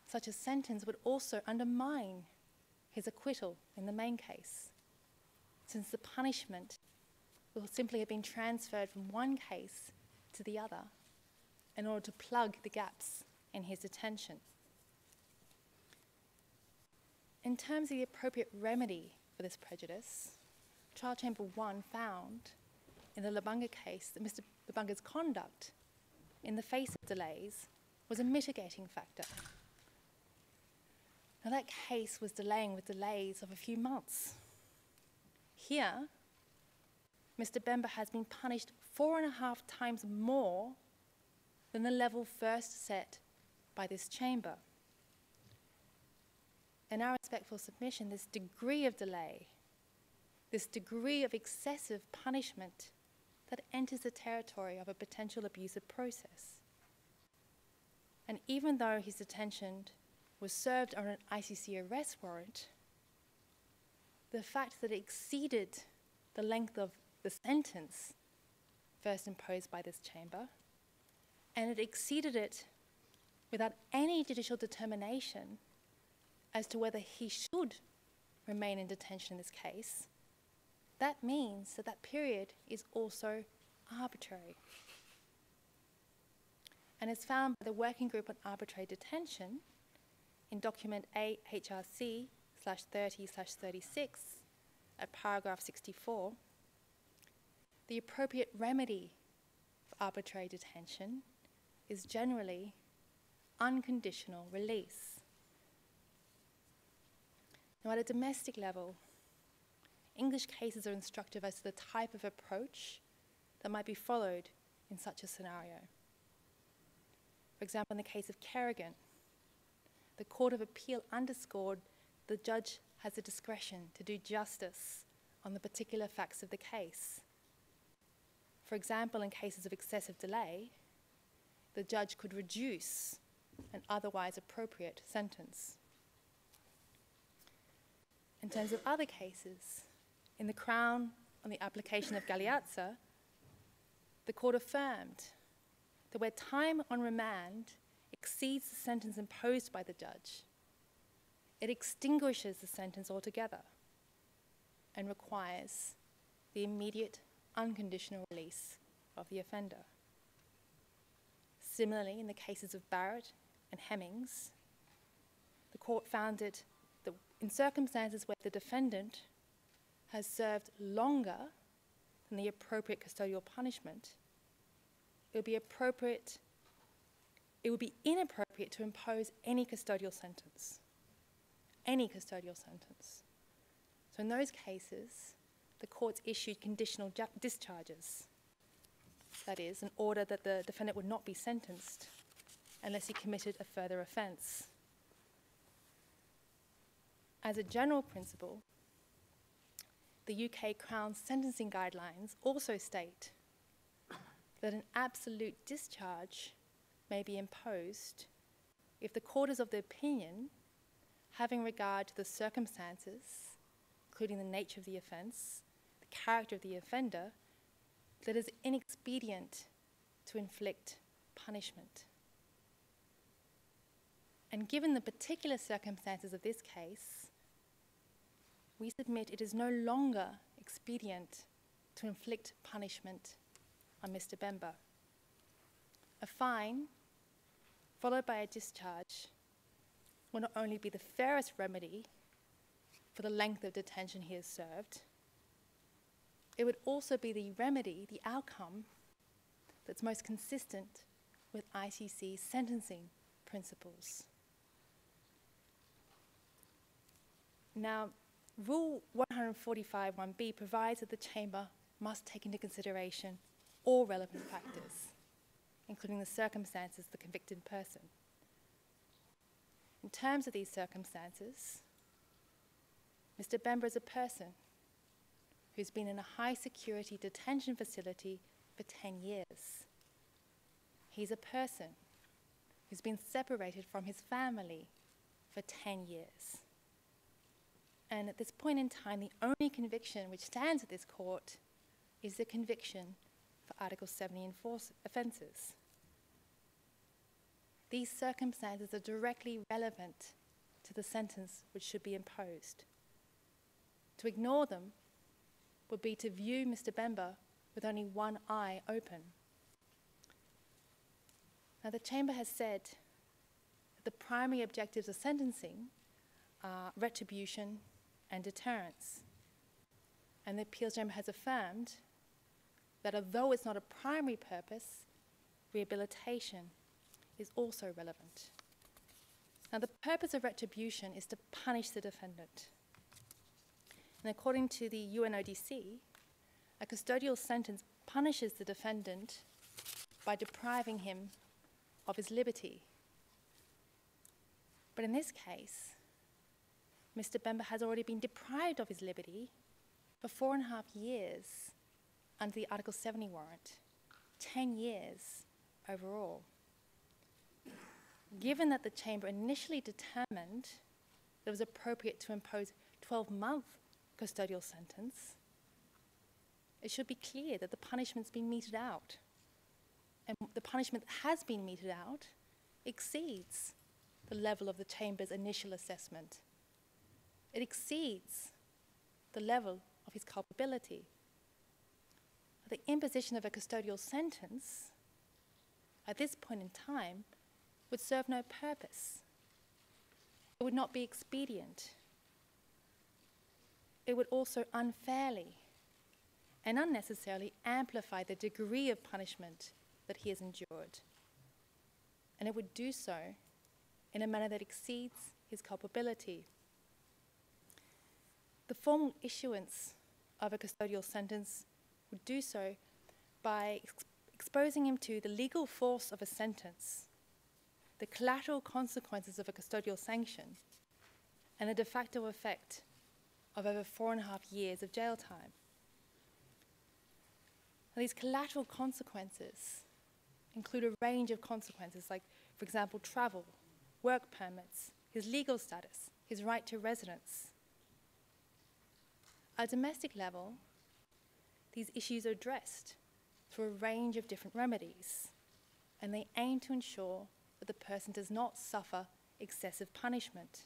Such a sentence would also undermine his acquittal in the main case, since the punishment will simply have been transferred from one case to the other in order to plug the gaps in his detention. In terms of the appropriate remedy for this prejudice, Trial Chamber 1 found in the Lubanga case that Mr. Lubanga's conduct in the face of delays was a mitigating factor. Now, that case was delaying with delays of a few months. Here, Mr. Bemba has been punished 4.5 times more than the level first set by this chamber. In our respectful submission, this degree of delay, this degree of excessive punishment that enters the territory of a potential abusive process. And even though his detention was served on an ICC arrest warrant, the fact that it exceeded the length of the sentence first imposed by this chamber, and it exceeded it without any judicial determination as to whether he should remain in detention in this case, that means that that period is also arbitrary. And as found by the Working Group on Arbitrary Detention in document AHRC/30/36 at paragraph 64, the appropriate remedy for arbitrary detention is generally unconditional release. Now, at a domestic level, English cases are instructive as to the type of approach that might be followed in such a scenario. For example, in the case of Kerrigan, the Court of Appeal underscored the judge has the discretion to do justice on the particular facts of the case. For example, in cases of excessive delay, the judge could reduce an otherwise appropriate sentence. In terms of other cases, in the Crown on the application of Galeazza, the court affirmed that where time on remand exceeds the sentence imposed by the judge, it extinguishes the sentence altogether. and requires the immediate unconditional release of the offender. Similarly, in the cases of Barrett and Hemmings, the court found that in circumstances where the defendant has served longer than the appropriate custodial punishment, it would be inappropriate to impose any custodial sentence. Any custodial sentence. So in those cases, the courts issued conditional discharges. That is, an order that the defendant would not be sentenced unless he committed a further offence. As a general principle, the UK Crown's sentencing guidelines also state that an absolute discharge may be imposed if the court is of the opinion, having regard to the circumstances, including the nature of the offence, the character of the offender, that it is inexpedient to inflict punishment. And given the particular circumstances of this case, we submit it is no longer expedient to inflict punishment on Mr. Bemba. A fine, followed by a discharge, will not only be the fairest remedy for the length of detention he has served, it would also be the remedy, the outcome, that's most consistent with ICC's sentencing principles. Now, Rule 145(1)(b) provides that the Chamber must take into consideration all relevant factors, including the circumstances of the convicted person. In terms of these circumstances, Mr. Bemba is a person who's been in a high-security detention facility for 10 years. He's a person who's been separated from his family for 10 years. And at this point in time, the only conviction which stands at this court is the conviction for Article 70 offences. These circumstances are directly relevant to the sentence which should be imposed. To ignore them would be to view Mr. Bemba with only one eye open. Now, the Chamber has said that the primary objectives of sentencing are retribution and deterrence. And the Appeals Chamber has affirmed that although it's not a primary purpose, rehabilitation is also relevant. Now, the purpose of retribution is to punish the defendant. And according to the UNODC, a custodial sentence punishes the defendant by depriving him of his liberty. But in this case, Mr. Bemba has already been deprived of his liberty for 4.5 years under the Article 70 warrant, 10 years overall. Given that the Chamber initially determined that it was appropriate to impose a 12-month custodial sentence, it should be clear that the punishment's been meted out. And the punishment that has been meted out exceeds the level of the Chamber's initial assessment. It exceeds the level of his culpability. The imposition of a custodial sentence at this point in time would serve no purpose. It would not be expedient. It would also unfairly and unnecessarily amplify the degree of punishment that he has endured. And it would do so in a manner that exceeds his culpability. The formal issuance of a custodial sentence would do so by exposing him to the legal force of a sentence, the collateral consequences of a custodial sanction, and the de facto effect of over 4.5 years of jail time. Now, these collateral consequences include a range of consequences like, for example, travel, work permits, his legal status, his right to residence. At a domestic level, these issues are addressed through a range of different remedies, and they aim to ensure that the person does not suffer excessive punishment.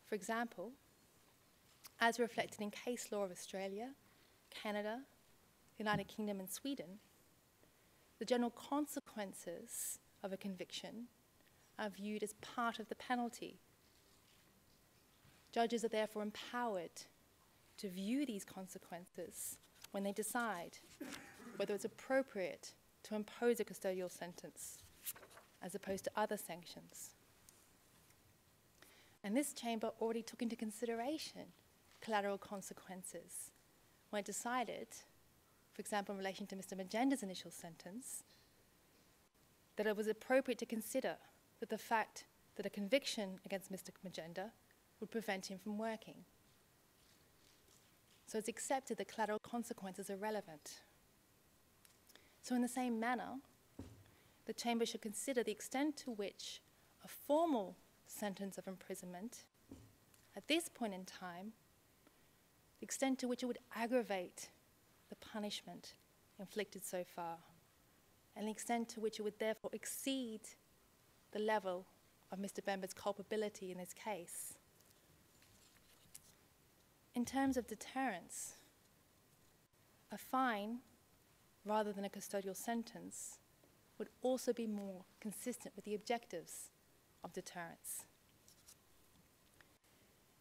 For example, as reflected in case law of Australia, Canada, the United Kingdom and Sweden, the general consequences of a conviction are viewed as part of the penalty. Judges are therefore empowered to view these consequences when they decide whether it's appropriate to impose a custodial sentence as opposed to other sanctions. And this chamber already took into consideration collateral consequences when it decided, for example, in relation to Mr. Magenda's initial sentence, that it was appropriate to consider that the fact that a conviction against Mr. Magenda would prevent him from working. So it's accepted that collateral consequences are relevant. So in the same manner, the chamber should consider the extent to which a formal sentence of imprisonment, at this point in time, the extent to which it would aggravate the punishment inflicted so far, and the extent to which it would therefore exceed the level of Mr. Bemba's culpability in this case. In terms of deterrence, a fine, rather than a custodial sentence, would also be more consistent with the objectives of deterrence.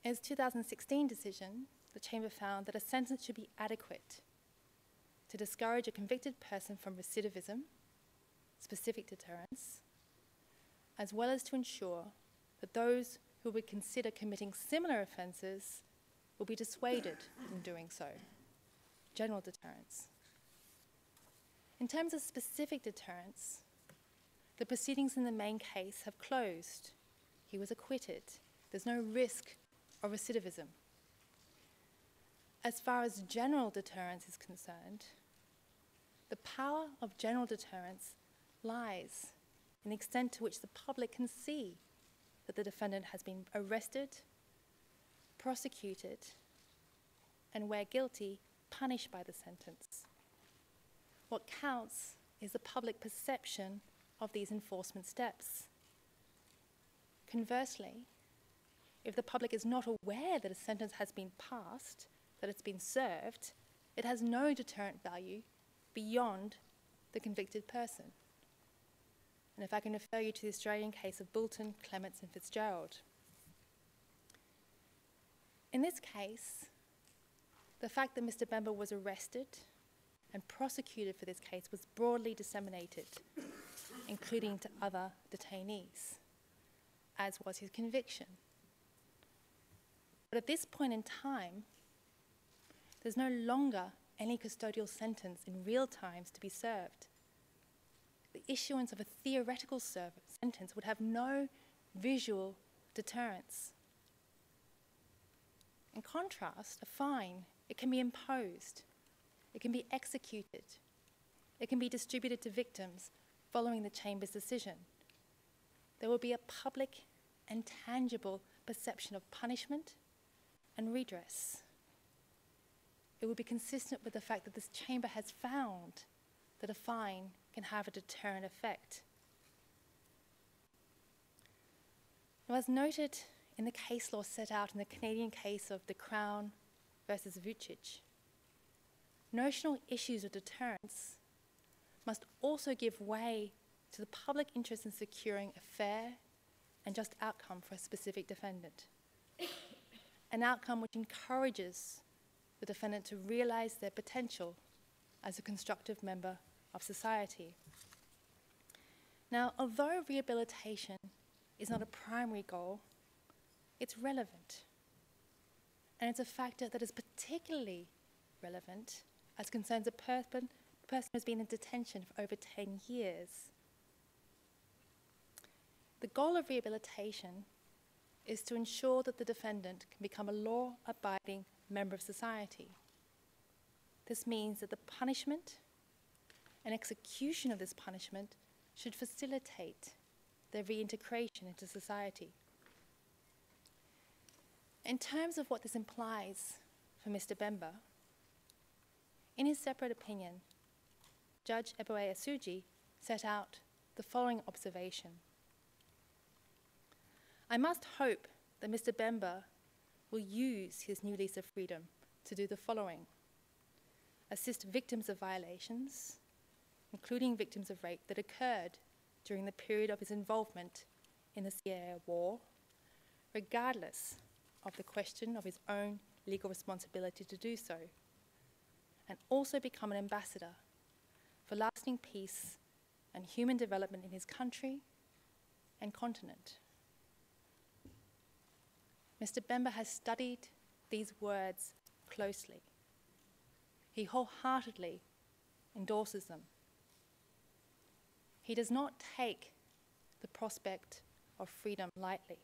In its 2016 decision, the Chamber found that a sentence should be adequate to discourage a convicted person from recidivism, specific deterrence, as well as to ensure that those who would consider committing similar offences will be dissuaded from doing so, general deterrence. In terms of specific deterrence, the proceedings in the main case have closed. He was acquitted. There's no risk of recidivism. As far as general deterrence is concerned, the power of general deterrence lies in the extent to which the public can see that the defendant has been arrested, prosecuted, and where guilty, punished by the sentence. What counts is the public perception of these enforcement steps. Conversely, if the public is not aware that a sentence has been passed, that it's been served, it has no deterrent value beyond the convicted person. And if I can refer you to the Australian case of Bulton, Clements and Fitzgerald. In this case, the fact that Mr. Bemba was arrested and prosecuted for this case was broadly disseminated, including to other detainees, as was his conviction. But at this point in time, there's no longer any custodial sentence in real times to be served. The issuance of a theoretical sentence would have no visual deterrence. In contrast, a fine, it can be imposed, it can be executed, it can be distributed to victims following the Chamber's decision. There will be a public and tangible perception of punishment and redress. It would be consistent with the fact that this Chamber has found that a fine can have a deterrent effect. Now, as noted in the case law set out in the Canadian case of the Crown versus Vucic, notional issues of deterrence must also give way to the public interest in securing a fair and just outcome for a specific defendant, an outcome which encourages the defendant to realise their potential as a constructive member of society. Now, although rehabilitation is not a primary goal, it's relevant. And it's a factor that is particularly relevant as concerns a person who has been in detention for over 10 years. The goal of rehabilitation is to ensure that the defendant can become a law-abiding member of society. This means that the punishment and execution of this punishment should facilitate their reintegration into society. In terms of what this implies for Mr. Bemba, in his separate opinion, Judge Eboe Asuji set out the following observation. I must hope that Mr. Bemba will use his new lease of freedom to do the following: assist victims of violations, including victims of rape that occurred during the period of his involvement in the CIA war, regardless of the question of his own legal responsibility to do so, and also become an ambassador for lasting peace and human development in his country and continent. Mr. Bemba has studied these words closely. He wholeheartedly endorses them. He does not take the prospect of freedom lightly.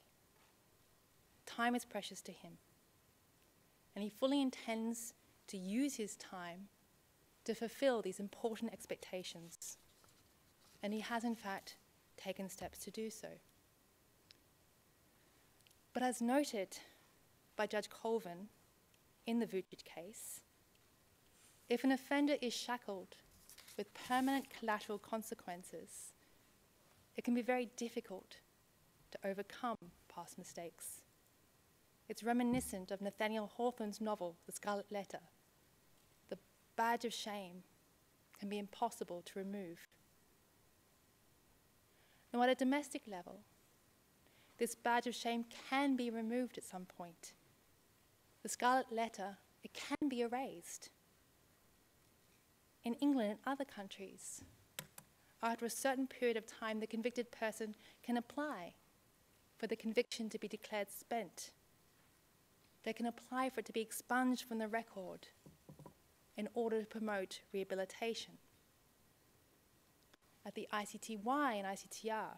Time is precious to him, and he fully intends to use his time to fulfill these important expectations, and he has in fact taken steps to do so. But as noted by Judge Colvin in the Vucic case, if an offender is shackled with permanent collateral consequences, it can be very difficult to overcome past mistakes. It's reminiscent of Nathaniel Hawthorne's novel, The Scarlet Letter. The badge of shame can be impossible to remove. Now, at a domestic level, this badge of shame can be removed at some point. The Scarlet Letter, it can be erased. In England and other countries, after a certain period of time, the convicted person can apply for the conviction to be declared spent. They can apply for it to be expunged from the record in order to promote rehabilitation. At the ICTY and ICTR,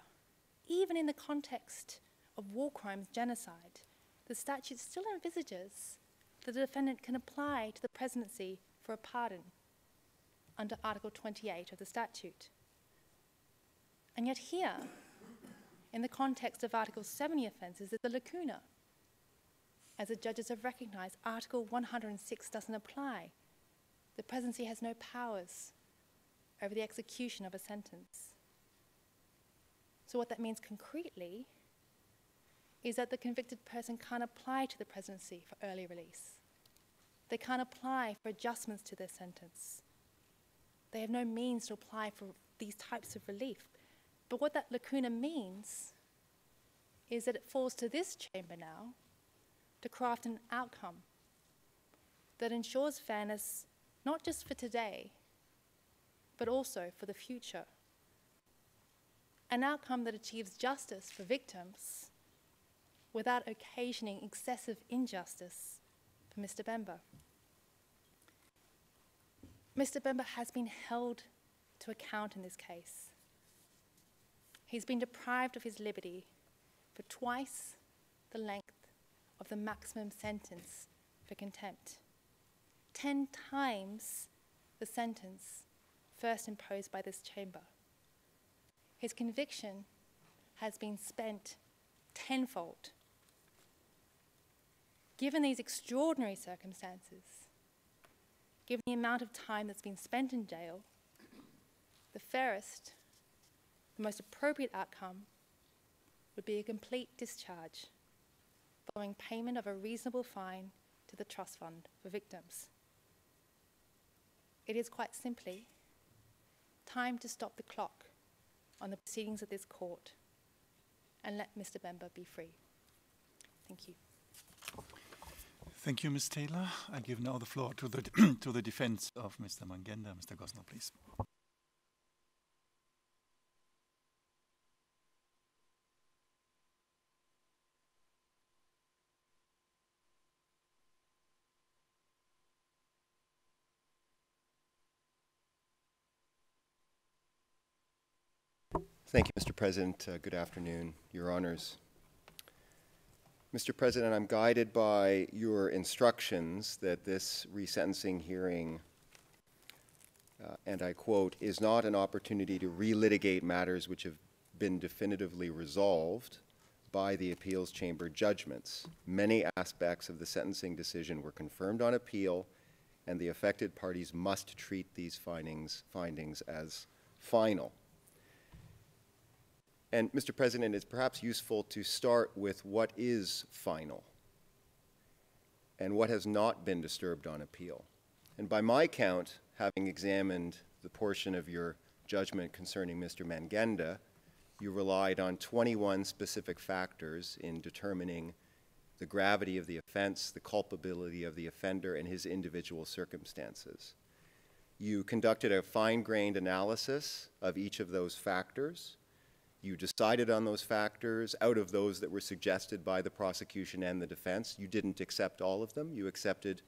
even in the context of war crimes, genocide, the statute still envisages that the defendant can apply to the presidency for a pardon under Article 28 of the statute. And yet here, in the context of Article 70 offences, there's a lacuna. As the judges have recognised, Article 106 doesn't apply. The presidency has no powers over the execution of a sentence. So what that means concretely is that the convicted person can't apply to the presidency for early release. They can't apply for adjustments to their sentence. They have no means to apply for these types of relief. But what that lacuna means is that it falls to this chamber now to craft an outcome that ensures fairness not just for today, but also for the future. An outcome that achieves justice for victims without occasioning excessive injustice for Mr. Bemba. Mr. Bemba has been held to account in this case. He's been deprived of his liberty for twice the length of the maximum sentence for contempt, 10 times the sentence first imposed by this chamber. His conviction has been spent tenfold. Given these extraordinary circumstances, given the amount of time that's been spent in jail, the fairest, the most appropriate outcome would be a complete discharge following payment of a reasonable fine to the trust fund for victims. It is quite simply time to stop the clock on the proceedings of this court and let Mr. Bemba be free. Thank you. Thank you, Ms. Taylor. I give now the floor to the to the defense of Mr. Mangenda. Mr. Gosnell, please. Thank you, Mr. President. Good afternoon, Your Honors. Mr. President, I'm guided by your instructions that this resentencing hearing, and I quote, is not an opportunity to relitigate matters which have been definitively resolved by the appeals chamber judgments. Many aspects of the sentencing decision were confirmed on appeal, and the affected parties must treat these findings as final. And, Mr. President, it's perhaps useful to start with what is final. and what has not been disturbed on appeal. And by my count, having examined the portion of your judgment concerning Mr. Mangenda, you relied on 21 specific factors in determining the gravity of the offense, the culpability of the offender, and his individual circumstances. You conducted a fine-grained analysis of each of those factors. You decided on those factors out of those that were suggested by the prosecution and the defense. You didn't accept all of them. You accepted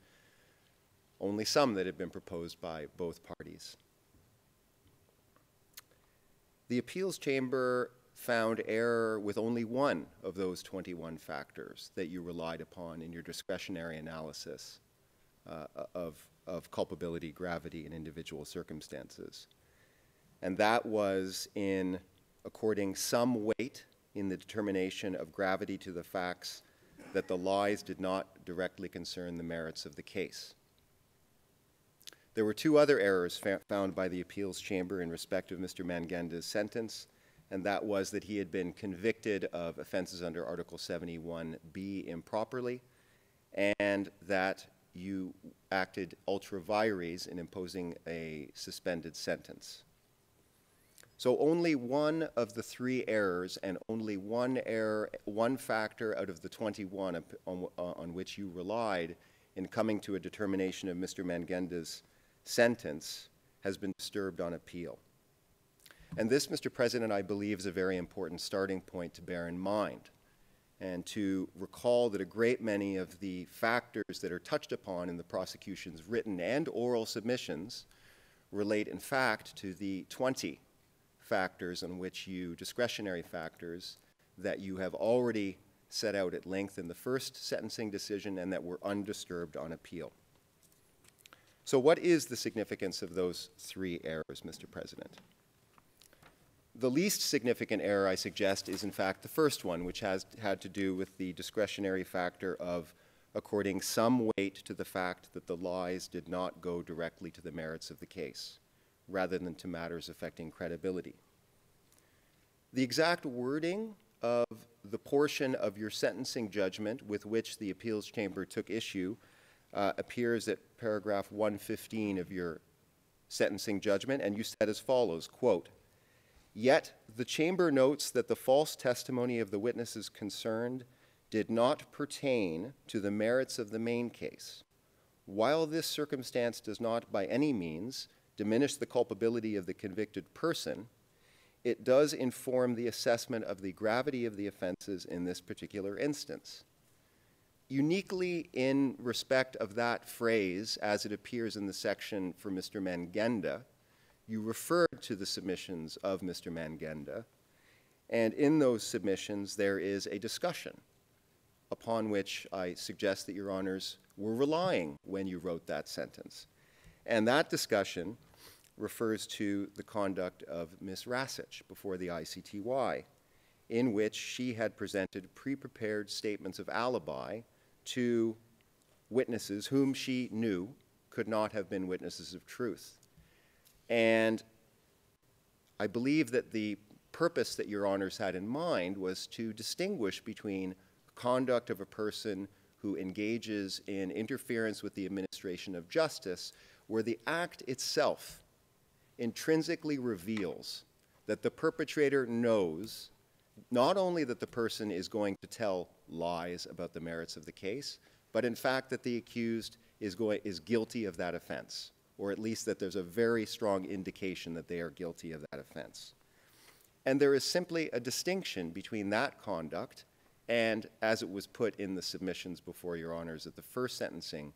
only some that had been proposed by both parties. The appeals chamber found error with only one of those 21 factors that you relied upon in your discretionary analysis of culpability, gravity, and individual circumstances. And that was in according some weight in the determination of gravity to the facts that the lies did not directly concern the merits of the case. There were two other errors found by the appeals chamber in respect of Mr. Mangenda's sentence, and that was that he had been convicted of offenses under Article 71B improperly, and that you acted ultra vires in imposing a suspended sentence. So only one of the three errors and only one error, one factor out of the 21 on which you relied in coming to a determination of Mr. Mangenda's sentence has been disturbed on appeal. And this, Mr. President, I believe is a very important starting point to bear in mind, and to recall that a great many of the factors that are touched upon in the prosecution's written and oral submissions relate, in fact, to the 20 factors on which you, discretionary factors, that you have already set out at length in the first sentencing decision and that were undisturbed on appeal. So what is the significance of those three errors, Mr. President? The least significant error, I suggest, is in fact the first one, which had to do with the discretionary factor of according some weight to the fact that the lies did not go directly to the merits of the case, rather than to matters affecting credibility. The exact wording of the portion of your sentencing judgment with which the appeals chamber took issue appears at paragraph 115 of your sentencing judgment, and you said as follows, quote, "Yet the chamber notes that the false testimony of the witnesses concerned did not pertain to the merits of the main case. While this circumstance does not by any means diminish the culpability of the convicted person, it does inform the assessment of the gravity of the offenses in this particular instance." Uniquely in respect of that phrase, as it appears in the section for Mr. Mangenda, you referred to the submissions of Mr. Mangenda, and in those submissions there is a discussion upon which I suggest that your honors were relying when you wrote that sentence. And that discussion refers to the conduct of Ms. Rasich before the ICTY, in which she had presented pre-prepared statements of alibi to witnesses whom she knew could not have been witnesses of truth. And I believe that the purpose that your honors had in mind was to distinguish between conduct of a person who engages in interference with the administration of justice, where the act itself intrinsically reveals that the perpetrator knows not only that the person is going to tell lies about the merits of the case, but in fact that the accused is guilty of that offense, or at least that there's a very strong indication that they are guilty of that offense. And there is simply a distinction between that conduct and, as it was put in the submissions before your honors at the first sentencing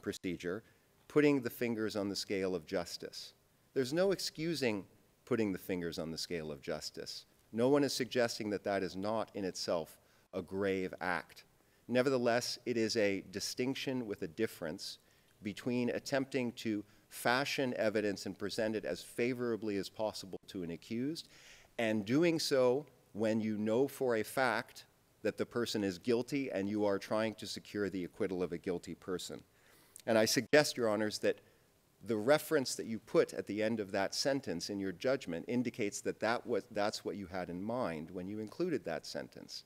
procedure, putting the fingers on the scale of justice. There's no excusing putting the fingers on the scale of justice. No one is suggesting that that is not in itself a grave act. Nevertheless, it is a distinction with a difference between attempting to fashion evidence and present it as favorably as possible to an accused, and doing so when you know for a fact that the person is guilty and you are trying to secure the acquittal of a guilty person. And I suggest, your honors, that the reference that you put at the end of that sentence in your judgment indicates that that's what you had in mind when you included that sentence.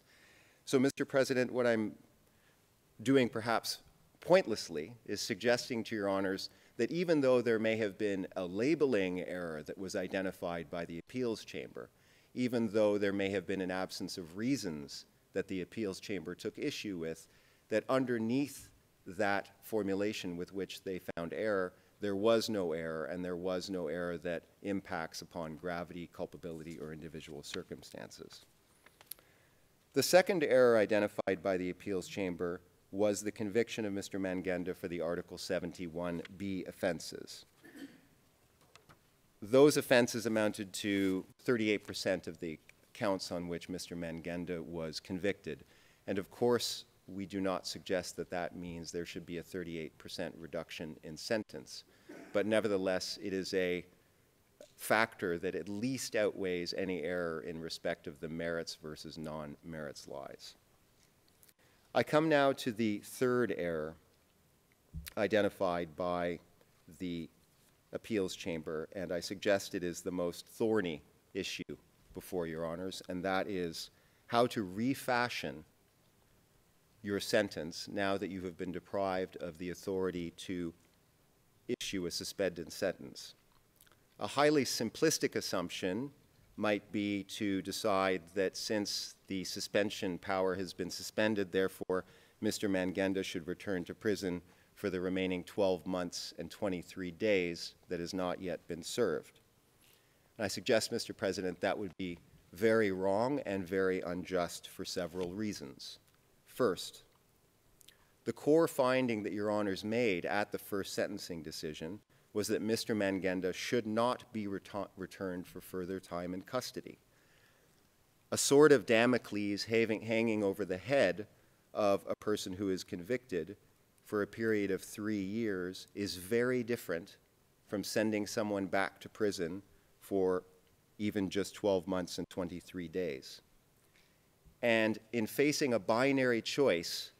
So, Mr. President, what I'm doing perhaps pointlessly, is suggesting to your honors that even though there may have been a labeling error that was identified by the appeals chamber, even though there may have been an absence of reasons that the appeals chamber took issue with, that underneath that formulation with which they found error, there was no error, and there was no error that impacts upon gravity, culpability, or individual circumstances. The second error identified by the appeals chamber was the conviction of Mr. Mangenda for the Article 71B offenses. Those offenses amounted to 38% of the counts on which Mr. Mangenda was convicted. And of course, we do not suggest that that means there should be a 38% reduction in sentence. But nevertheless, it is a factor that at least outweighs any error in respect of the merits versus non-merits lies. I come now to the third error identified by the appeals chamber, and I suggest it is the most thorny issue before your honors, and that is how to refashion your sentence now that you have been deprived of the authority to issue a suspended sentence. A highly simplistic assumption might be to decide that since the suspension power has been suspended, therefore Mr. Mangenda should return to prison for the remaining 12 months and 23 days that has not yet been served. And I suggest, Mr. President, that would be very wrong and very unjust for several reasons. First, the core finding that your honors made at the first sentencing decision was that Mr. Mangenda should not be returned for further time in custody. A sword of Damocles hanging over the head of a person who is convicted for a period of 3 years is very different from sending someone back to prison for even just 12 months and 23 days. And in facing a binary choice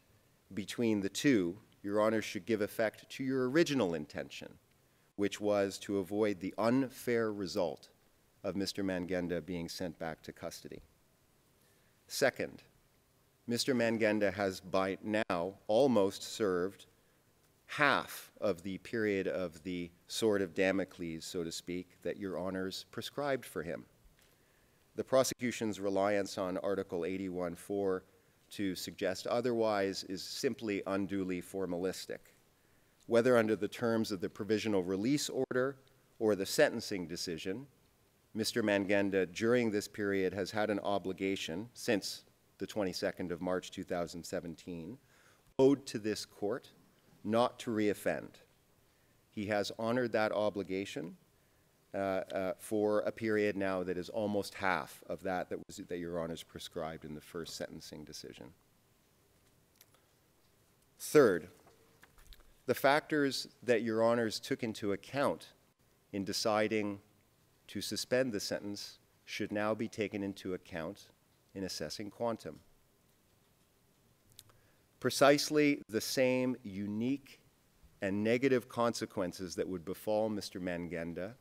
between the two, your honors should give effect to your original intention, which was to avoid the unfair result of Mr. Mangenda being sent back to custody. Second, Mr. Mangenda has by now almost served half of the period of the sword of Damocles, so to speak, that your honors prescribed for him. The prosecution's reliance on Article 81.4 to suggest otherwise is simply unduly formalistic. Whether under the terms of the provisional release order or the sentencing decision, Mr. Mangenda during this period has had an obligation since the 22nd of March 2017 owed to this court not to reoffend. He has honored that obligation for a period now that is almost half of that your honors prescribed in the first sentencing decision. Third, the factors that your honors took into account in deciding to suspend the sentence should now be taken into account in assessing quantum. Precisely the same unique and negative consequences that would befall Mr. Mangenda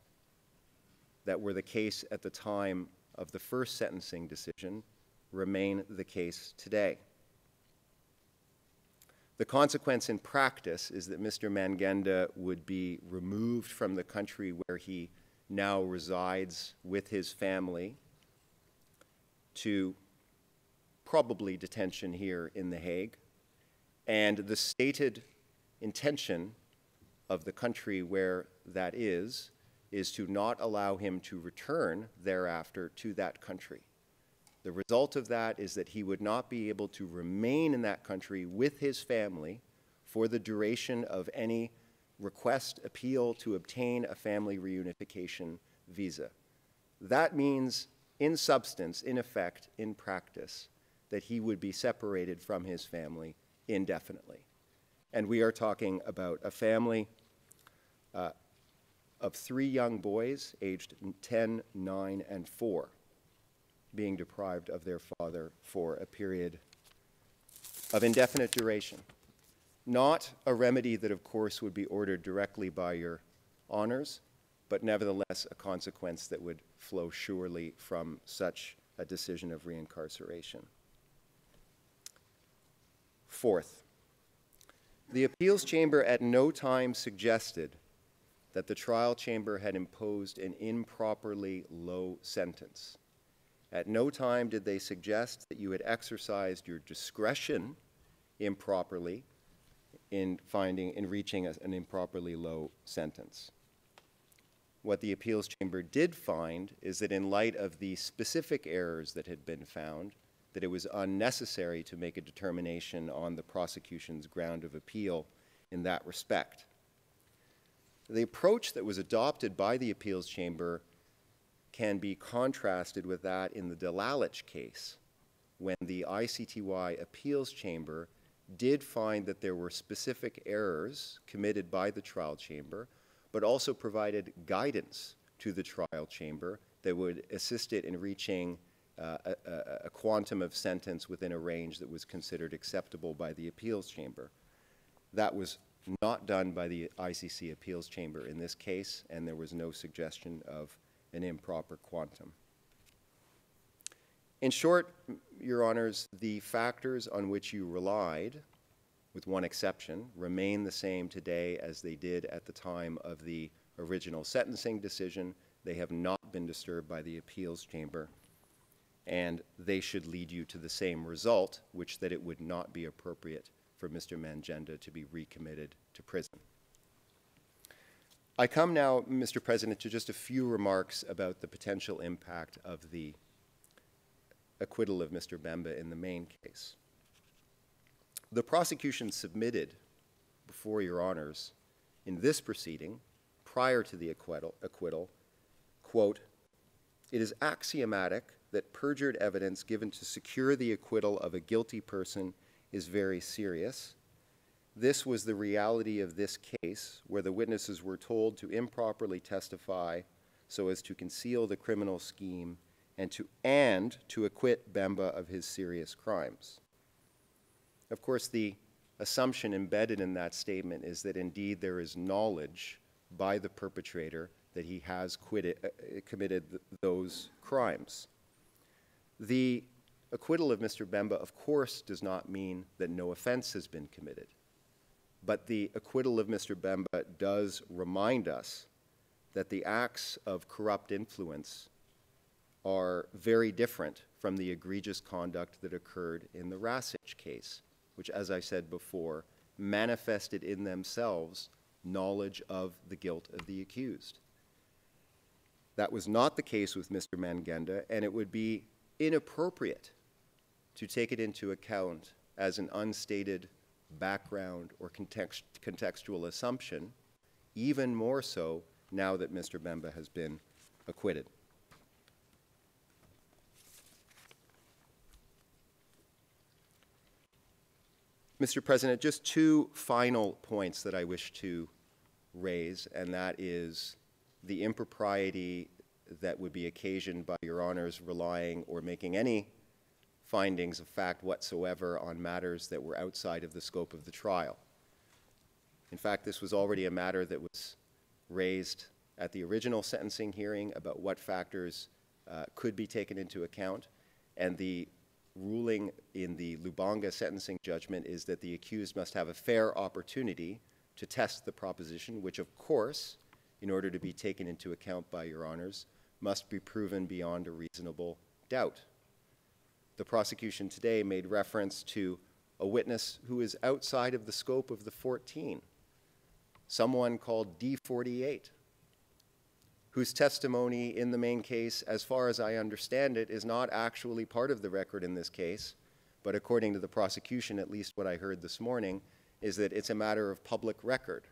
that were the case at the time of the first sentencing decision remain the case today. The consequence in practice is that Mr. Mangenda would be removed from the country where he now resides with his family to probably detention here in The Hague. And the stated intention of the country where that is to not allow him to return thereafter to that country. The result of that is that he would not be able to remain in that country with his family for the duration of any request, appeal to obtain a family reunification visa. That means, in substance, in effect, in practice, that he would be separated from his family indefinitely. And we are talking about a family of 3 young boys aged 10, 9, and 4 being deprived of their father for a period of indefinite duration. Not a remedy that, of course, would be ordered directly by your honors, but nevertheless a consequence that would flow surely from such a decision of reincarceration. Fourth, The appeals chamber at no time suggested that the trial chamber had imposed an improperly low sentence. At no time did they suggest that you had exercised your discretion improperly in reaching an improperly low sentence. What the appeals chamber did find is that in light of the specific errors that had been found, that it was unnecessary to make a determination on the prosecution's ground of appeal in that respect. The approach that was adopted by the appeals chamber can be contrasted with that in the Delalich case, when the ICTY appeals chamber did find that there were specific errors committed by the trial chamber, but also provided guidance to the trial chamber that would assist it in reaching a quantum of sentence within a range that was considered acceptable by the appeals chamber. That was not done by the ICC appeals chamber in this case, and there was no suggestion of an improper quantum. In short, Your Honors, the factors on which you relied, with one exception, remain the same today as they did at the time of the original sentencing decision. They have not been disturbed by the appeals chamber, and they should lead you to the same result, which that it would not be appropriate for Mr. Mangenda to be recommitted to prison. I come now, Mr. President, to just a few remarks about the potential impact of the acquittal of Mr. Bemba in the main case. The prosecution submitted before Your Honors in this proceeding, prior to the acquittal, quote, "It is axiomatic that perjured evidence given to secure the acquittal of a guilty person is very serious. This was the reality of this case, where the witnesses were told to improperly testify so as to conceal the criminal scheme and to acquit Bemba of his serious crimes." Of course, the assumption embedded in that statement is that indeed there is knowledge by the perpetrator that he has committed those crimes. The acquittal of Mr. Bemba, of course, does not mean that no offense has been committed. But the acquittal of Mr. Bemba does remind us that the acts of corrupt influence are very different from the egregious conduct that occurred in the Rasich case, which, as I said before, manifested in themselves knowledge of the guilt of the accused. That was not the case with Mr. Mangenda, and it would be inappropriate to take it into account as an unstated background or contextual assumption, even more so now that Mr. Bemba has been acquitted. Mr. President, just two final points that I wish to raise, and that is the impropriety that would be occasioned by Your Honors relying or making any findings of fact whatsoever on matters that were outside of the scope of the trial. In fact, this was already a matter that was raised at the original sentencing hearing about what factors could be taken into account, and the ruling in the Lubanga sentencing judgment is that the accused must have a fair opportunity to test the proposition, which of course, in order to be taken into account by Your Honors, must be proven beyond a reasonable doubt. The prosecution today made reference to a witness who is outside of the scope of the 14, someone called D48, whose testimony in the main case, as far as I understand it, is not actually part of the record in this case, but according to the prosecution, at least what I heard this morning, is that it's a matter of public record.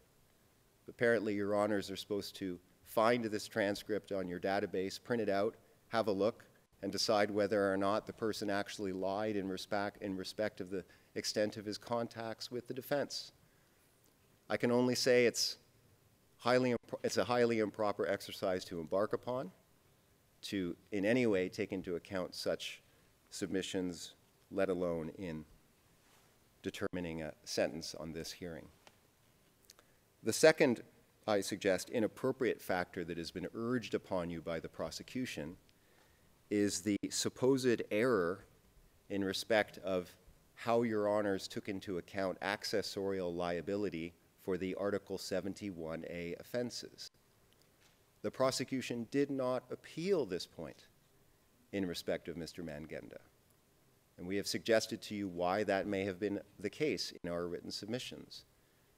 Apparently, Your Honors are supposed to find this transcript on your database, print it out, have a look, and decide whether or not the person actually lied in respect of the extent of his contacts with the defense. I can only say it's a highly improper exercise to embark upon, to in any way take into account such submissions, let alone in determining a sentence on this hearing. The second, I suggest, inappropriate factor that has been urged upon you by the prosecution is the supposed error in respect of how Your Honors took into account accessorial liability for the Article 71A offenses. The prosecution did not appeal this point in respect of Mr. Mangenda, and we have suggested to you why that may have been the case in our written submissions.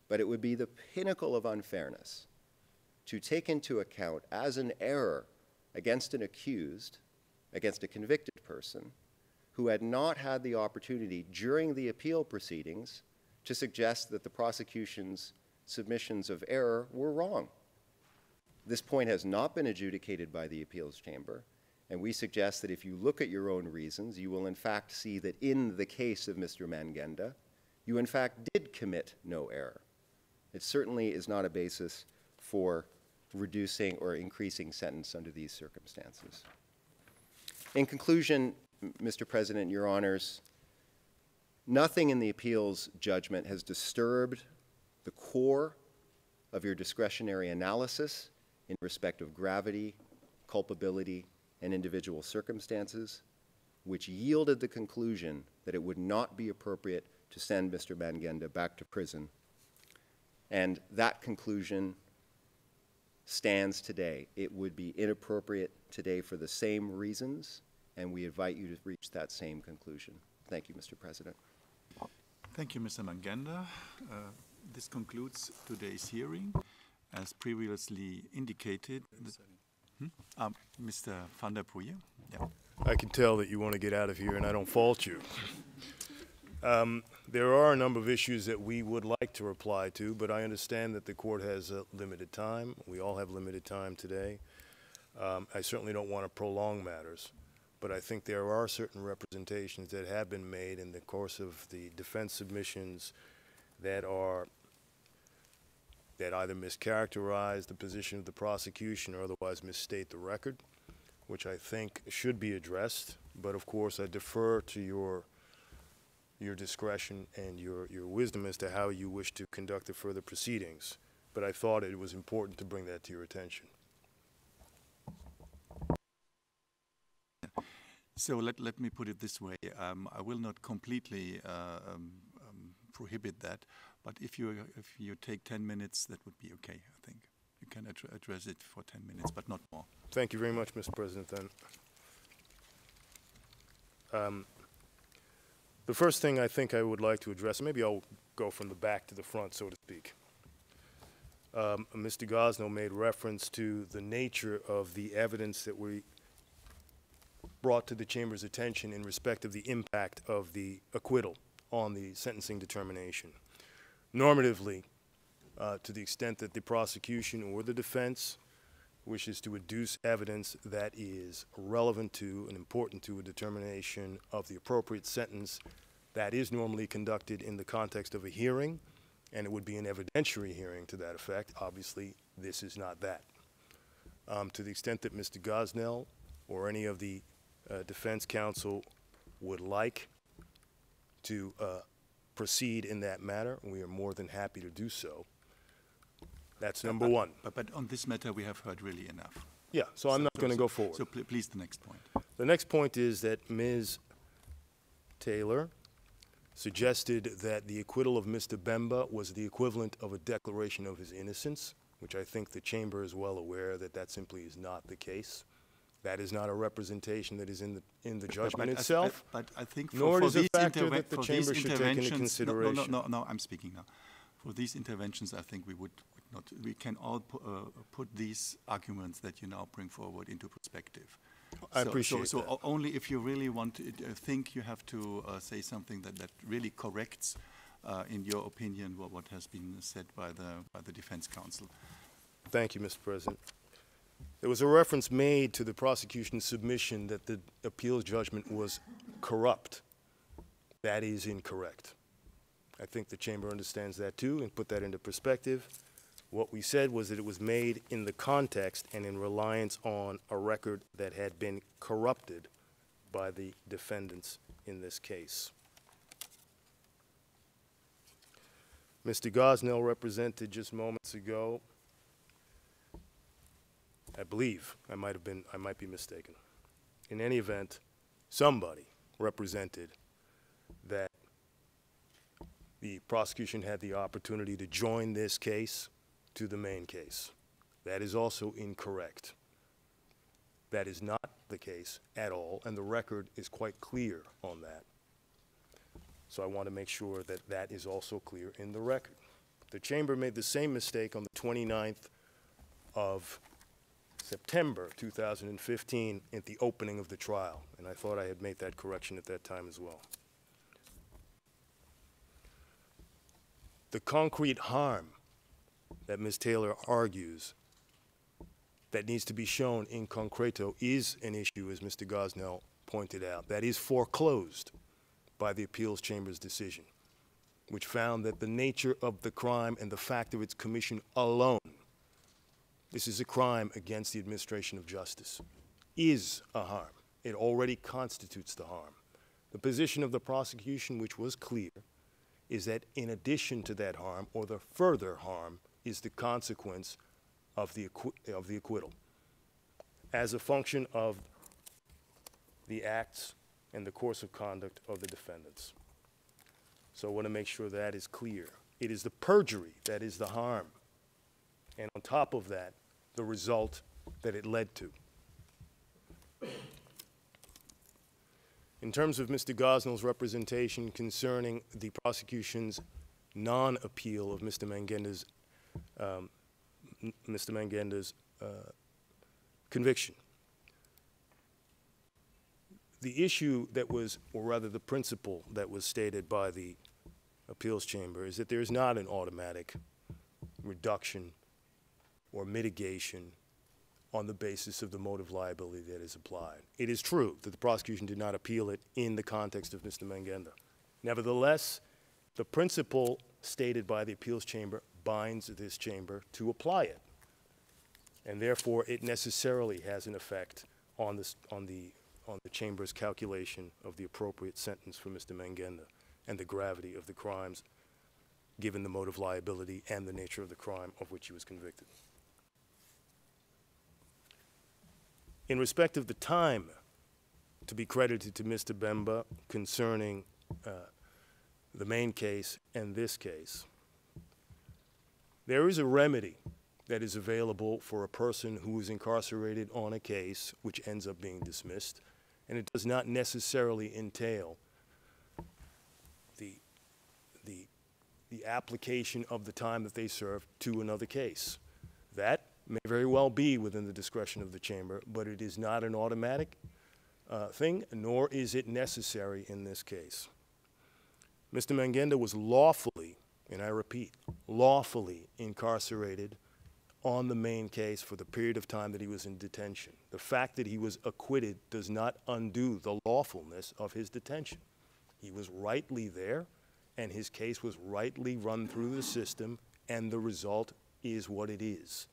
But it would be the pinnacle of unfairness to take into account as an error against an accused, against a convicted person, who had not had the opportunity during the appeal proceedings to suggest that the prosecution's submissions of error were wrong. This point has not been adjudicated by the appeals chamber, and we suggest that if you look at your own reasons, you will in fact see that in the case of Mr. Mangenda, you in fact did commit no error. It certainly is not a basis for reducing or increasing sentence under these circumstances. In conclusion, Mr. President, Your Honors, nothing in the appeals judgment has disturbed the core of your discretionary analysis in respect of gravity, culpability, and individual circumstances, which yielded the conclusion that it would not be appropriate to send Mr. Mangenda back to prison. And that conclusion stands today. It would be inappropriate today for the same reasons, and we invite you to reach that same conclusion. Thank you, Mr. President. Thank you, Mr. Mangenda. This concludes today's hearing. As previously indicated, Mr. van der Poeje. Yeah. I can tell that you want to get out of here, and I don't fault you. There are a number of issues that we would like to reply to, but I understand that the court has limited time. We all have limited time today. I certainly don't want to prolong matters, but I think there are certain representations that have been made in the course of the defense submissions that either mischaracterize the position of the prosecution or otherwise misstate the record, which I think should be addressed. But of course, I defer to your discretion and your wisdom as to how you wish to conduct the further proceedings. But I thought it was important to bring that to your attention. So let me put it this way. I will not completely prohibit that, but if you take 10 minutes, that would be okay, I think. You can address it for 10 minutes, but not more. Thank you very much, Mr. President, then. The first thing I think I would like to address, maybe I'll go from the back to the front, so to speak. Mr. Gosnell made reference to the nature of the evidence that we brought to the Chamber's attention in respect of the impact of the acquittal on the sentencing determination. Normatively, to the extent that the prosecution or the defense wishes to adduce evidence that is relevant to and important to a determination of the appropriate sentence, that is normally conducted in the context of a hearing, and it would be an evidentiary hearing to that effect. Obviously, this is not that. To the extent that Mr. Gosnell or any of the defense counsel would like to proceed in that matter, we are more than happy to do so. That's number one. But on this matter, we have heard really enough. Yeah, so I'm not going to go forward. So please, the next point. The next point is that Ms. Taylor suggested that the acquittal of Mr. Bemba was the equivalent of a declaration of his innocence, which I think the Chamber is well aware that that simply is not the case. That is not a representation that is in the judgment itself. But I think nor is a factor that the Chamber should take into consideration. No, I'm speaking now. For these interventions, I think we would not. We can all put these arguments that you now bring forward into perspective. I appreciate that. So only if you really want to think, you have to say something that really corrects, in your opinion, what has been said by the defense counsel. Thank you, Mr. President. There was a reference made to the prosecution's submission that the appeals judgment was corrupt. That is incorrect. I think the Chamber understands that too, and put that into perspective. What we said was that it was made in the context and in reliance on a record that had been corrupted by the defendants in this case. Mr. Gosnell represented just moments ago, I believe, I might be mistaken. In any event, somebody represented that the prosecution had the opportunity to join this case to the main case. That is also incorrect. That is not the case at all, and the record is quite clear on that. So I want to make sure that that is also clear in the record. The chamber made the same mistake on the 29th of September 2015 at the opening of the trial, and I thought I had made that correction at that time as well. The concrete harm that Ms. Taylor argues that needs to be shown in concreto is an issue, as Mr. Gosnell pointed out, that is foreclosed by the appeals chamber's decision, which found that the nature of the crime and the fact of its commission alone, this is a crime against the administration of justice, is a harm. It already constitutes the harm. The position of the prosecution, which was clear, is that in addition to that harm, or the further harm, is the consequence of the acquittal as a function of the acts and the course of conduct of the defendants. So I want to make sure that is clear. It is the perjury that is the harm, and on top of that, the result that it led to. In terms of Mr. Gosnell's representation concerning the prosecution's non-appeal of Mr. Mangenda's conviction, the issue that was, or rather the principle that was stated by the appeals chamber, is that there is not an automatic reduction or mitigation on the basis of the motive liability that is applied. It is true that the prosecution did not appeal it in the context of Mr. Mangenda. Nevertheless, the principle stated by the appeals chamber binds this chamber to apply it, and therefore it necessarily has an effect on the chamber's calculation of the appropriate sentence for Mr. Mangenda and the gravity of the crimes given the motive liability and the nature of the crime of which he was convicted. In respect of the time to be credited to Mr. Bemba concerning the main case and this case, there is a remedy that is available for a person who is incarcerated on a case which ends up being dismissed, and it does not necessarily entail the application of the time that they serve to another case. That may very well be within the discretion of the chamber, but it is not an automatic thing, nor is it necessary in this case. Mr. Mangenda was lawfully, and I repeat, lawfully incarcerated on the main case for the period of time that he was in detention. The fact that he was acquitted does not undo the lawfulness of his detention. He was rightly there, and his case was rightly run through the system, and the result is what it is.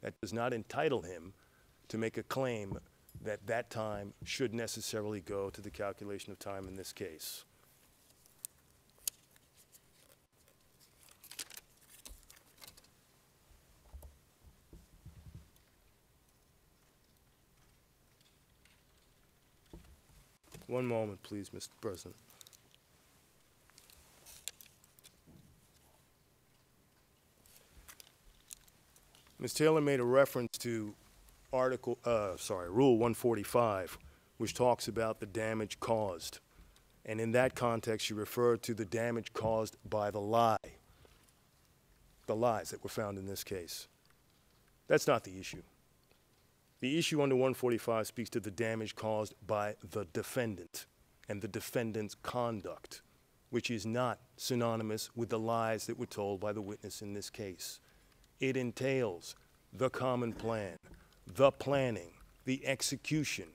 That does not entitle him to make a claim that that time should necessarily go to the calculation of time in this case. One moment, please, Mr. President. Ms. Taylor made a reference to Rule 145, which talks about the damage caused. And in that context, she referred to the damage caused by the lies that were found in this case. That's not the issue. The issue under 145 speaks to the damage caused by the defendant and the defendant's conduct, which is not synonymous with the lies that were told by the witness in this case. It entails the common plan, the planning, the execution,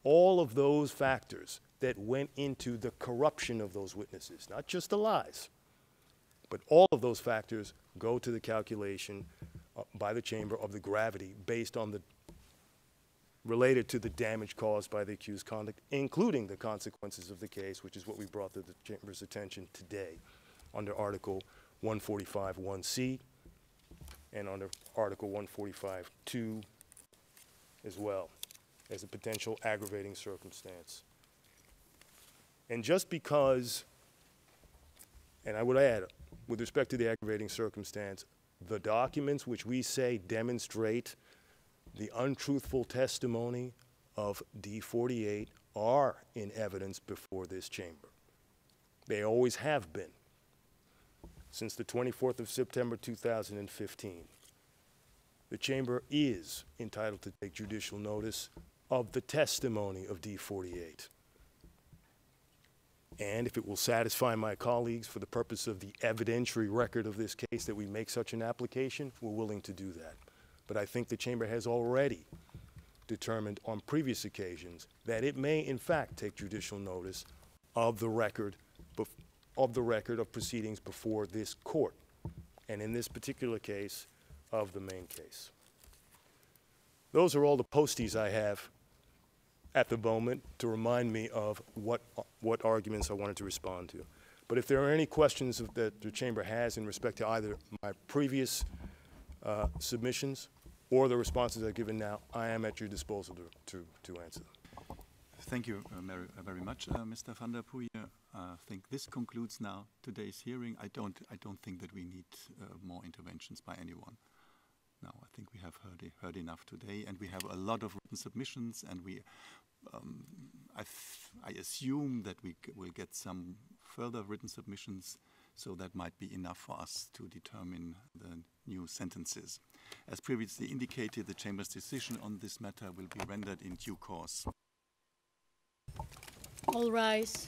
all of those factors that went into the corruption of those witnesses, not just the lies, but all of those factors go to the calculation by the chamber of the gravity based on the related to the damage caused by the accused conduct, including the consequences of the case, which is what we brought to the chamber's attention today under Article 145(1)(c) and under Article 145(2) as well as a potential aggravating circumstance. And just because And I would add, with respect to the aggravating circumstance, the documents which we say demonstrate the untruthful testimony of D48 are in evidence before this chamber. They always have been, since the 24th of September 2015. The chamber is entitled to take judicial notice of the testimony of D48. And if it will satisfy my colleagues for the purpose of the evidentiary record of this case that we make such an application, we're willing to do that. But I think the chamber has already determined on previous occasions that it may in fact take judicial notice of the record of proceedings before this court, and in this particular case, of the main case. Those are all the posties I have at the moment to remind me of what arguments I wanted to respond to. But if there are any questions that the chamber has in respect to either my previous submissions or the responses I've given now, I am at your disposal to answer them. Thank you very much, Mr. van der Poel. I think this concludes now today's hearing. I don't think that we need more interventions by anyone. No, I think we have heard enough today, and we have a lot of written submissions, and we, I assume that we will get some further written submissions, so that might be enough for us to determine the new sentences. As previously indicated, the Chamber's decision on this matter will be rendered in due course. All rise.